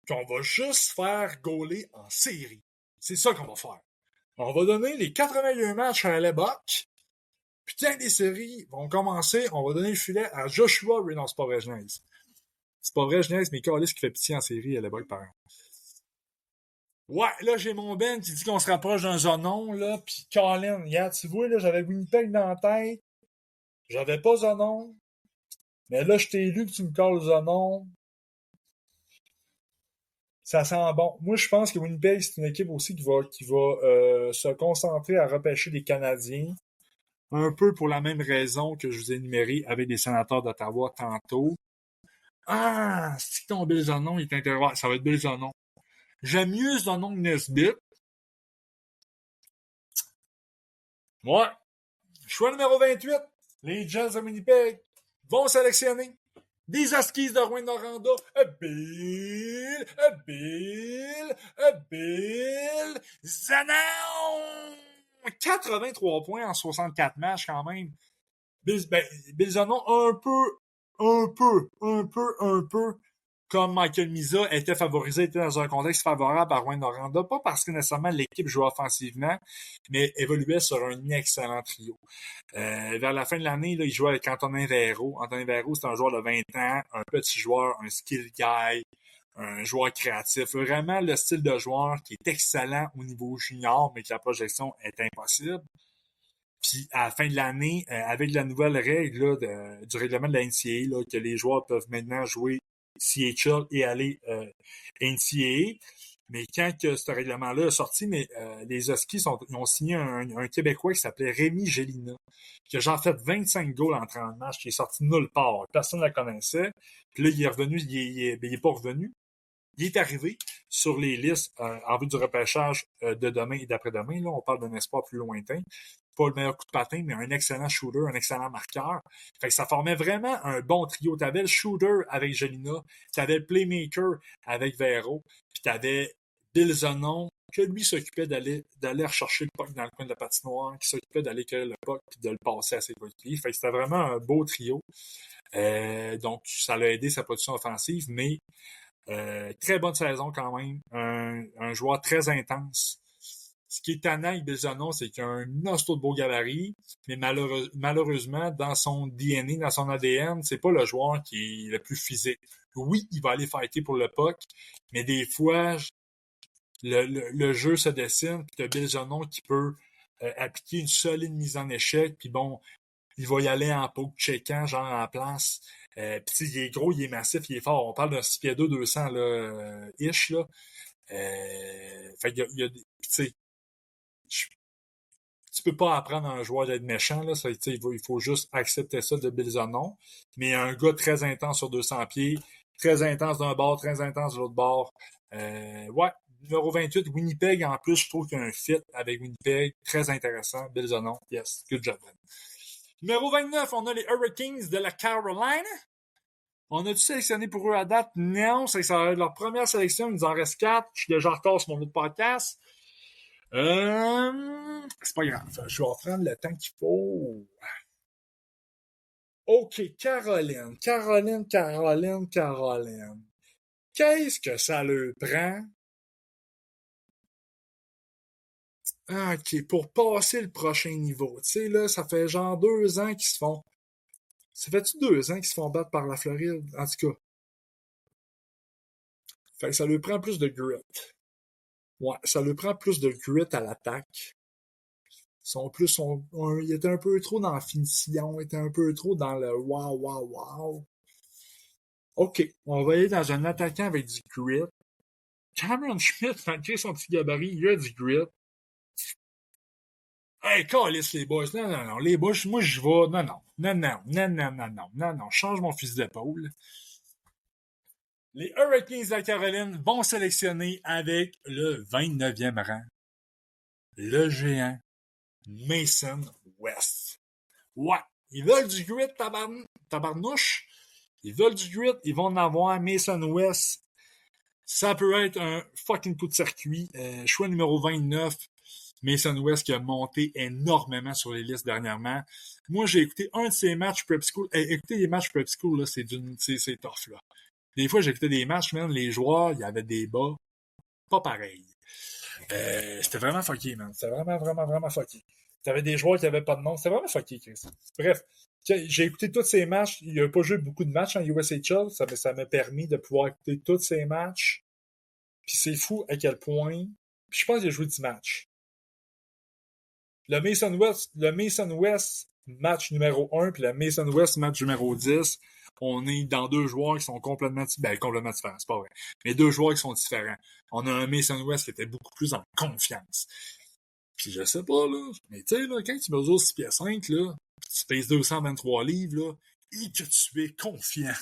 qu'on va juste faire gauler en série. C'est ça qu'on va faire. On va donner les 81 matchs à Lebok. Puis quand les séries vont commencer, on va donner le filet à Joshua Ray. Non, c'est pas vrai, Genèse. C'est pas vrai, Genèse, mais Carlis qui fait pitié en série à Lebok, par exemple. Ouais, là, j'ai mon Ben qui dit qu'on se rapproche d'un Zonon, là, pis Colin, regarde, tu vois, là, j'avais Winnipeg dans la tête. J'avais pas Zonon. Mais là, je t'ai lu que tu me colles Zonon. Ça sent bon. Moi, je pense que Winnipeg, c'est une équipe aussi qui va se concentrer à repêcher des Canadiens. Un peu pour la même raison que je vous ai énuméré avec les sénateurs d'Ottawa tantôt. Ah, si ton Bill Zonon est intéressant, ça va être Bill Zonon. J'aime mieux Zonon que Nesbitt. Ouais. Choix numéro 28. Les Jets de Winnipeg vont sélectionner des Huskies de Rouyn-Noranda. Bill Zanon! 83 points en 64 matchs quand même. Bill Zanon un peu comme Michael Misa était favorisé, était dans un contexte favorable à Rouyn-Noranda, pas parce que nécessairement l'équipe jouait offensivement, mais évoluait sur un excellent trio. Vers la fin de l'année, là, il jouait avec Antonin Véro. Antonin Véro, c'est un joueur de 20 ans, un petit joueur, un skill guy, un joueur créatif. Vraiment le style de joueur qui est excellent au niveau junior, mais que la projection est impossible. Puis à la fin de l'année, avec la nouvelle règle là, du règlement de la NCAA, là, que les joueurs peuvent maintenant jouer CHL et aller NCAA. Mais quand que ce règlement-là est sorti, les Huskies ils ont signé un Québécois qui s'appelait Rémi Gélina, qui a genre fait 25 goals en 30 matchs, qui est sorti de nulle part. Personne ne la connaissait. Puis là, il est revenu, il est pas revenu. Il est arrivé sur les listes en vue du repêchage de demain et d'après-demain. Là, on parle d'un espoir plus lointain. Pas le meilleur coup de patin, mais un excellent shooter, un excellent marqueur. Fait que ça formait vraiment un bon trio. T'avais le shooter avec Jelina, t'avais le playmaker avec Vero, puis t'avais Bill Zonon, que lui s'occupait d'aller rechercher le puck dans le coin de la patinoire, qui s'occupait d'aller cueillir le puck puis de le passer à ses coéquipiers. Fait que c'était vraiment un beau trio. Donc, ça l'a aidé sa production offensive, mais très bonne saison quand même. Un joueur très intense. Ce qui est tannant avec Bizonon, c'est qu'il a un hosto de beau gabarit, mais malheureusement, dans son DNA, dans son ADN, c'est pas le joueur qui est le plus physique. Oui, il va aller fighter pour le puck, mais des fois, le jeu se dessine, puis t'as Bizonon qui peut appliquer une solide mise en échec, puis bon, il va y aller en poke checkant, genre en place. Puis il est gros, il est massif, il est fort. On parle d'un 6 pieds 2, 200 là, ish. Là. Fait qu'il y a tu sais, tu peux pas apprendre à un joueur d'être méchant. Là. Ça, il faut juste accepter ça de Bilzonon. Mais un gars très intense sur 200 pieds, très intense d'un bord, très intense de l'autre bord. Ouais, numéro 28, Winnipeg. En plus, je trouve qu'il y a un fit avec Winnipeg. Très intéressant. Bilzonon, yes, good job. Numéro 29, on a les Hurricanes de la Carolina. On a-tu sélectionné pour eux à date? Non, ça va être leur première sélection. Il nous en reste 4. Je suis déjà en retard sur mon autre podcast. C'est pas grave. Je vais prendre le temps qu'il faut. OK, Caroline. Qu'est-ce que ça leur prend? OK, pour passer le prochain niveau. Tu sais, là, ça fait genre 2 ans qu'ils se font. Ça fait-tu 2 ans qu'ils se font battre par la Floride? En tout cas. Fait que ça lui prend plus de grit. Ouais, ça lui prend plus de grit à l'attaque. Il était un peu trop dans la finition, il était un peu trop dans le wow, wow, wow. OK, on va aller dans un attaquant avec du grit. Cameron Schmidt, malgré son petit gabarit, il a du grit. Hey, calisse les boys. Non, les boys, moi je vais. Non, change mon fusil d'épaule. Les Hurricanes de la Caroline vont sélectionner avec le 29e rang le géant Mason West. Ouais, ils veulent du grit, tabarnouche. Ils veulent du grit, ils vont en avoir. Mason West, ça peut être un fucking coup de circuit. Choix numéro 29, Mason West qui a monté énormément sur les listes dernièrement. Moi, j'ai écouté un de ses matchs prep school. Écouter les matchs prep school, là, c'est tough, là. Des fois, j'écoutais des matchs, man, les joueurs, il y avait des bas pas pareils. C'était vraiment fucké, man. C'était vraiment fucké. T'avais des joueurs qui avaient pas de nom. C'était vraiment fucké, Chris. Bref, j'ai écouté tous ces matchs. Il n'a pas joué beaucoup de matchs en USHL. Ça m'a permis de pouvoir écouter tous ces matchs. Puis c'est fou à quel point. Puis je pense qu'il a joué 10 matchs. Le Mason West match numéro 1 puis le Mason West match numéro 10, on est dans 2 joueurs qui sont complètement différents, c'est pas vrai. Mais 2 joueurs qui sont différents. On a un Mason West qui était beaucoup plus en confiance. Puis je sais pas, là, mais tu sais, là, quand tu mesures 6 pieds 5, là, pis tu pèses 223 livres, là, et que tu es confiant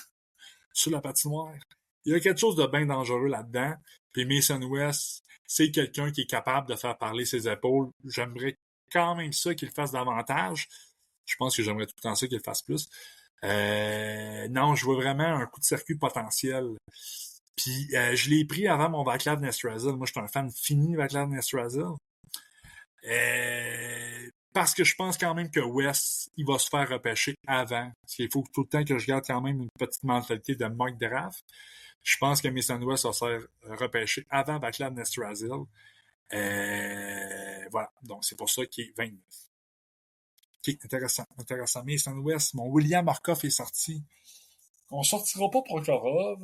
sur la patinoire, il y a quelque chose de bien dangereux là-dedans. Puis Mason West, c'est quelqu'un qui est capable de faire parler ses épaules. J'aimerais quand même ça qu'il le fasse davantage. Je pense que j'aimerais tout le temps ça qu'il le fasse plus. Non, je vois vraiment un coup de circuit potentiel. Puis je l'ai pris avant mon Vaclav Nestrasil. Moi, je suis un fan fini de Vaclav Nestrasil. Parce que je pense quand même que West, il va se faire repêcher avant. Parce qu'il faut tout le temps que je garde quand même une petite mentalité de mock draft. Je pense que Mason West va se faire repêcher avant Vaclav Nestrasil. Voilà. Donc, c'est pour ça qu'il est 29. OK, intéressant. Mason West, mon William Markov est sorti. On sortira pas Prokhorov.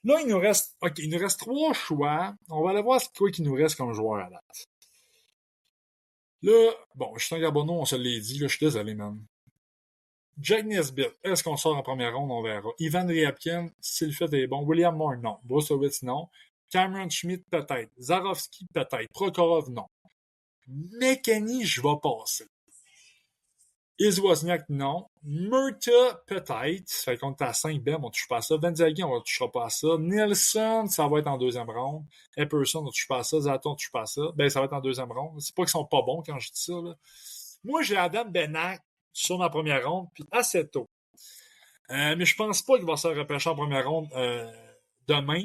Là, il nous reste 3 choix. On va aller voir quoi qu'il nous reste comme joueur à date. Là, bon, Justin Garbonneau, on se l'est dit, là, je suis désolé, man. Jack Nesbitt, est-ce qu'on sort en première ronde? On verra. Ivan Ryabkin, si le fait est bon. William Moore, non. Brusowitz, non. Cameron Schmidt, peut-être. Zarovski, peut-être. Prokhorov, non. McKenny, je vais passer. Izwozniak, non. Murta, peut-être. Fait qu'on est à 5 Ben, on touche pas à ça. Venzaghi, on ne touchera pas à ça. Nielsen, ça va être en deuxième ronde. Epperson, on touche pas à ça. Zaton, on touche pas à ça. Ben, ça va être en deuxième ronde. C'est pas qu'ils sont pas bons quand je dis ça, là. Moi, j'ai Adam Benak sur ma première ronde, puis assez tôt. Mais je pense pas qu'il va se repêcher en première ronde demain.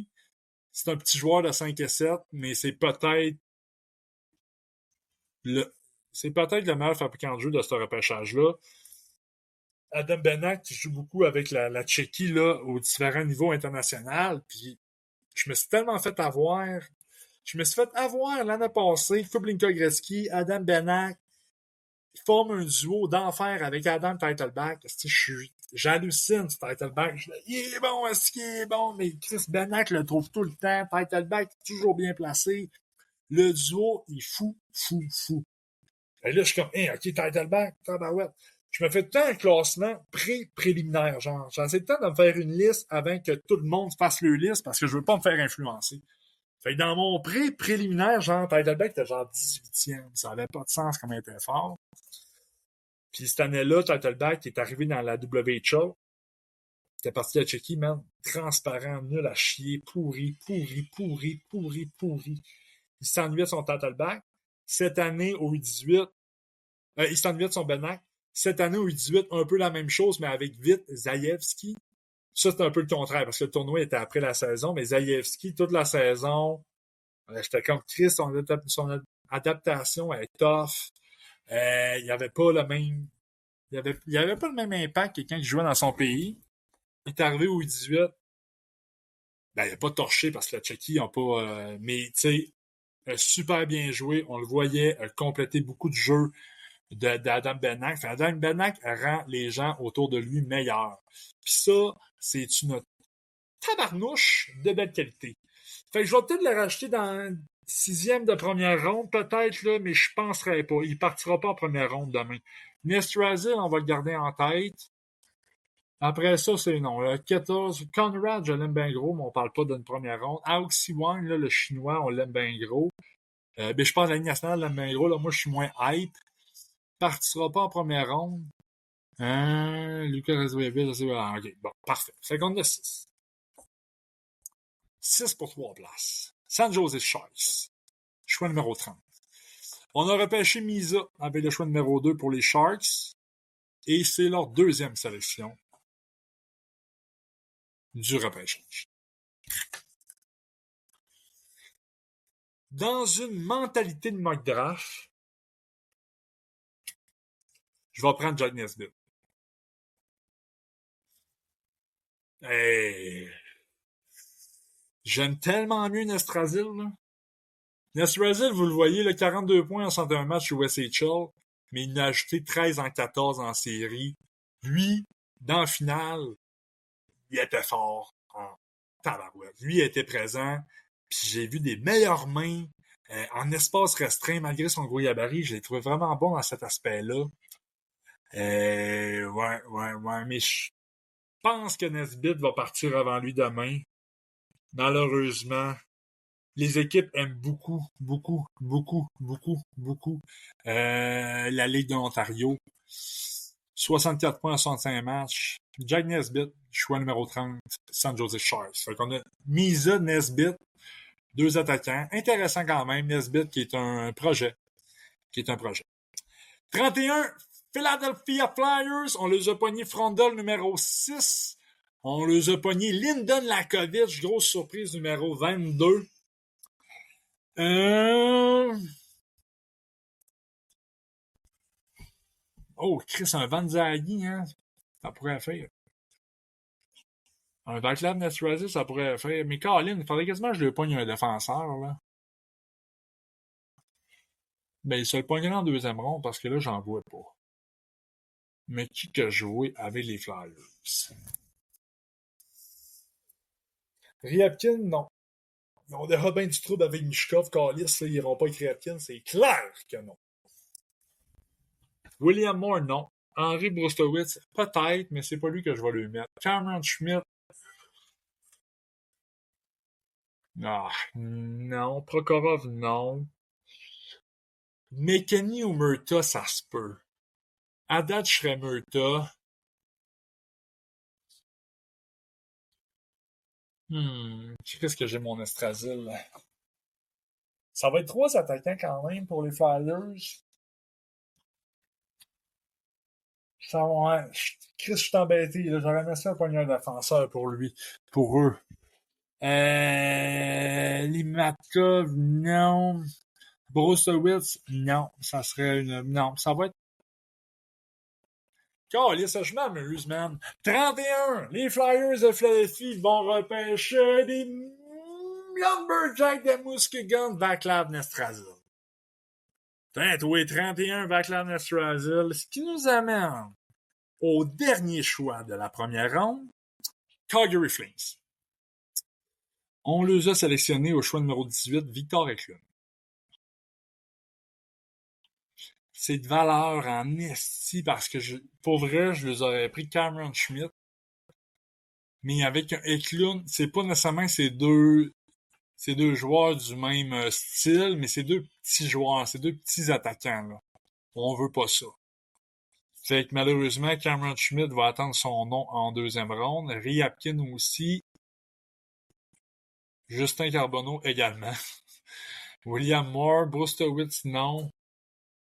C'est un petit joueur de 5 et 7, mais c'est peut-être le meilleur fabricant de jeu de ce repêchage-là. Adam Benak qui joue beaucoup avec la Tchéquie là, aux différents niveaux internationaux. Puis je me suis tellement fait avoir. Je me suis fait avoir l'année passée. Kublinka Gretzky, Adam Benak, ils forment un duo d'enfer avec Adam Teitelbach. J'hallucine ce Teitelbach. Il est bon, est-ce qu'il est bon? Mais Chris Benak le trouve tout le temps. Teitelbach toujours bien placé. Le duo est fou, fou, fou. Et là, je suis comme, hey, OK, Teitelbach, tabarouette. Je me fais tout le temps un classement préliminaire. Genre, j'essaie tout le temps de me faire une liste avant que tout le monde fasse leur liste parce que je veux pas me faire influencer. Fait que dans mon préliminaire, genre, Teitelbach était genre 18e. Ça avait pas de sens comme il était fort. Puis cette année-là, Teitelbach est arrivé dans la WHL. Il était parti à Tchéquie, man. Transparent, nul à chier, pourri. Il s'ennuyait de son Teitelbach. Cette année, au U18, il s'ennuyait de son Benak. Cette année, au U18, un peu la même chose, mais avec vite Zayevski. Ça, c'est un peu le contraire, parce que le tournoi était après la saison, mais Zayevski, toute la saison, j'étais comme Chris, son adaptation est tough. Il n'y avait pas le même. Il avait pas le même impact que quand il jouait dans son pays. Il est arrivé au U18. Ben, il n'a pas torché parce que la Tchéquie n'a pas. Mais, tu sais, super bien joué. On le voyait compléter beaucoup de jeux d'Adam Benak. Adam Benak rend les gens autour de lui meilleurs. Puis ça, c'est une tabarnouche de belle qualité. Fait que je vais peut-être le racheter dans 6e de première ronde, peut-être, là, mais je penserais pas. Il partira pas en première ronde demain. Nestrazil, on va le garder en tête. Après ça, c'est non. Le 14, Conrad, je l'aime bien gros, mais on parle pas d'une première ronde. Aoxi Wang, là, le chinois, on l'aime bien gros. Ben, je pense que la Ligue nationale l'aime bien gros. Là, moi, je suis moins hype. Partira pas en première ronde. Lucas Rezoyeville, je sais pas. OK, bon, parfait. Fait qu'on a 6. 6 pour 3 places. San Jose Sharks. Choix numéro 30. On a repêché Misa avec le choix numéro 2 pour les Sharks. Et c'est leur deuxième sélection du repêchage. Dans une mentalité de mock draft, je vais prendre Jack Nesbitt. Hey. J'aime tellement mieux Nestrazil, là. Nestrazil, vous le voyez, le 42 points en 61 matchs au SHL, mais il a ajouté 13 en 14 en série. Lui, dans la finale, il était fort en tabarouette. Lui, il était présent, puis j'ai vu des meilleures mains en espace restreint, malgré son gros gabarit. Je l'ai trouvé vraiment bon dans cet aspect-là. Ouais, mais je pense que Nesbitt va partir avant lui demain. Malheureusement, les équipes aiment beaucoup la Ligue de l'Ontario. 64 points en 65 matchs. Jack Nesbitt, choix numéro 30, San Jose Sharks. Fait qu'on a Misa, Nesbitt, deux attaquants. Intéressant quand même, Nesbitt qui est un projet. 31, Philadelphia Flyers. On les a pognés Frondel numéro 6. On les a pognés Lyndon Lakovic, grosse surprise numéro 22. Oh, Chris, un Van Zaghi, hein? Ça pourrait faire. Un Vaclav Nestrazi, ça pourrait faire. Mais Colin, il faudrait quasiment que je le pogne un défenseur, là. Ben, il se le pognerait en deuxième ronde parce que là, j'en vois pas. Mais qui que joué avec les Flyers? Ryabkin, non. Ils ont déjà bien du trouble avec Mishkov, Callis, ils n'iront pas avec Ryabkin, c'est clair que non. William Moore, non. Henry Brustowitz, peut-être, mais c'est pas lui que je vais lui mettre. Cameron Schmidt, non. Prokhorov, non. McKenny ou Murta, ça se peut. Haddad, je serais Murta. Qu'est-ce que j'ai mon Estrasile? Ça va être 3 attaquants quand même pour les Flyers. Ouais, Chris, je suis embêté. J'aurais aimé ça un poignard défenseur pour lui. Pour eux. Limatkov, non. Brusewitz, non. Ça serait une... Non, ça va être... Calisse, je m'amuse, man. 31! Les Flyers de Philadelphie vont repêcher des Lumberjacks de Muskegon, Vaclav Nestrasil. Oui, 31, Vaclav Nestrasil. Ce qui nous amène au dernier choix de la première ronde, Calgary Flames. On les a sélectionnés au choix numéro 18, Victor Eklund. C'est de valeur en esti parce que, pour vrai, je les aurais pris Cameron Schmidt. Mais avec un Eklund, c'est pas nécessairement ces deux joueurs du même style, mais c'est deux petits joueurs, c'est deux petits attaquants, là. On veut pas ça. Fait que malheureusement, Cameron Schmidt va attendre son nom en deuxième ronde. Ryabkin aussi. Justin Carbonneau également. William Moore, Brustowitz, non.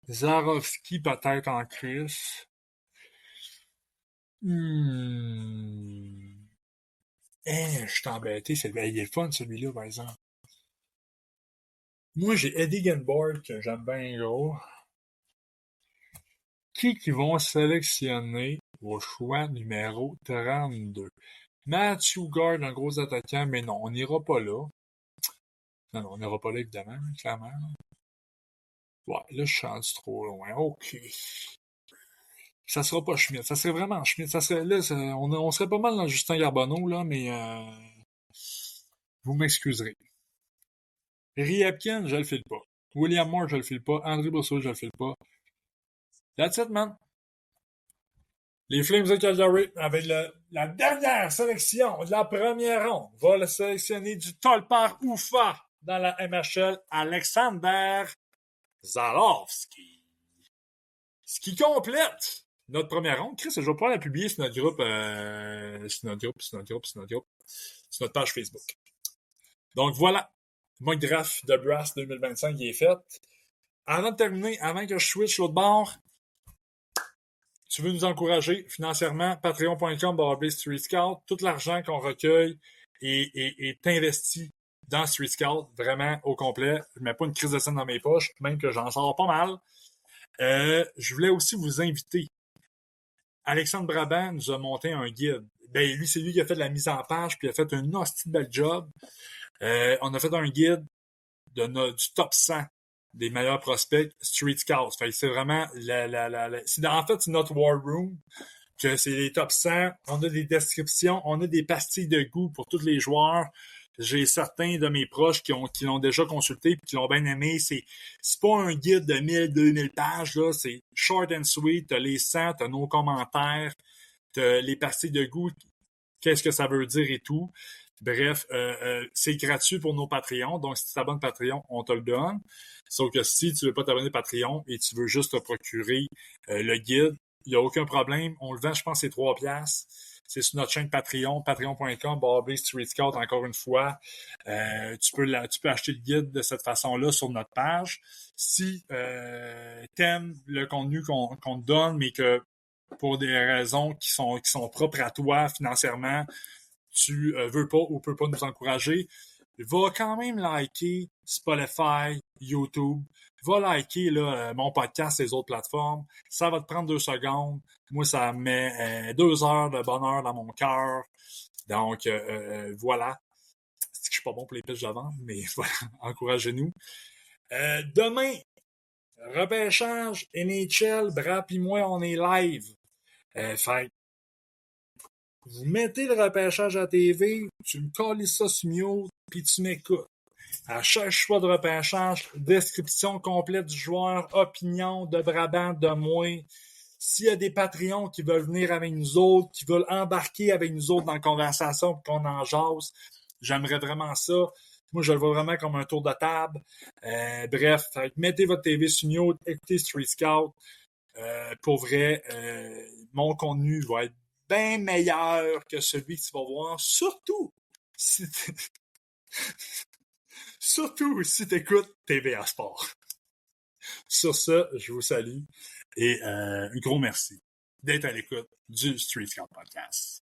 Zarovski peut-être en Chris. Je suis embêté. Il est fun celui-là, par exemple. Moi, j'ai Eddie Genborg que j'aime bien gros. Qui vont sélectionner au choix numéro 32? Matthew Gard, un gros attaquant, mais non, on n'ira pas là. Non, on n'ira pas là, évidemment, clairement. Ouais, là, je suis rendu trop loin. OK. Ça sera pas Schmidt. Ça serait vraiment Schmidt. Ça serait, là, on serait pas mal dans Justin Carbonneau, là, mais vous m'excuserez. Ryabkin, je le file pas. William Moore, je le file pas. André Brousseau, je le file pas. That's it, man. Les Flames de Calgary, avec la dernière sélection de la première ronde, va le sélectionner du Tolpar Oufa dans la MHL, Alexander Zalovski. Ce qui complète notre première ronde. Chris, je vais pouvoir la publier sur notre groupe, sur notre page Facebook. Donc voilà, mock draft de Brass 2025 qui est fait. Avant de terminer, avant que je switch l'autre bord, tu veux nous encourager financièrement, patreon.com/Street Scout. Tout l'argent qu'on recueille est investi dans Street Scout, vraiment au complet. Je ne mets pas une crise de scène dans mes poches, même que j'en sors pas mal. Je voulais aussi vous inviter. Alexandre Brabant nous a monté un guide. Ben, lui, c'est lui qui a fait de la mise en page, puis il a fait un hostie de bel job. On a fait un guide du top 100 des meilleurs prospects Street Scouts. Fait que c'est vraiment en fait, c'est notre War Room, que c'est les top 100. On a des descriptions, on a des pastilles de goût pour tous les joueurs. J'ai certains de mes proches qui l'ont déjà consulté et qui l'ont bien aimé. C'est pas un guide de 1000-2000 pages, là. C'est short and sweet. T'as les 100, t'as nos commentaires, t'as les pastilles de goût, qu'est-ce que ça veut dire et tout. Bref, c'est gratuit pour nos Patreons. Donc, si tu t'abonnes Patreon, on te le donne. Sauf que si tu veux pas t'abonner Patreon et tu veux juste te procurer le guide, il n'y a aucun problème. On le vend, je pense, c'est 3$. C'est sur notre chaîne Patreon, patreon.com/Street Scout, encore une fois. Tu peux acheter le guide de cette façon-là sur notre page. Si t'aimes le contenu qu'on te donne, mais que pour des raisons qui sont propres à toi financièrement, tu veux pas ou peux pas nous encourager, va quand même liker Spotify, YouTube. Va liker là, mon podcast et les autres plateformes. Ça va te prendre 2 secondes. Moi, ça met 2 heures de bonheur dans mon cœur. Donc, voilà. C'est que je suis pas bon pour les pitches de vente, mais voilà, encouragez-nous. Demain, repêchage, NHL, Brap et moi, on est live. Fait Vous mettez le repêchage à la TV, tu me colles ça sur mute, puis tu m'écoutes. À chaque choix de repêchage, description complète du joueur, opinion de Brabant, de moi. S'il y a des Patreons qui veulent venir avec nous autres, qui veulent embarquer avec nous autres dans la conversation pour qu'on en jase, j'aimerais vraiment ça. Moi, je le vois vraiment comme un tour de table. Bref, mettez votre TV sur mute, écoutez Street Scout. Pour vrai, mon contenu va être bien meilleur que celui que tu vas voir, surtout si tu écoutes TVA Sport. Sur ça, je vous salue et un gros merci d'être à l'écoute du Street Scout Podcast.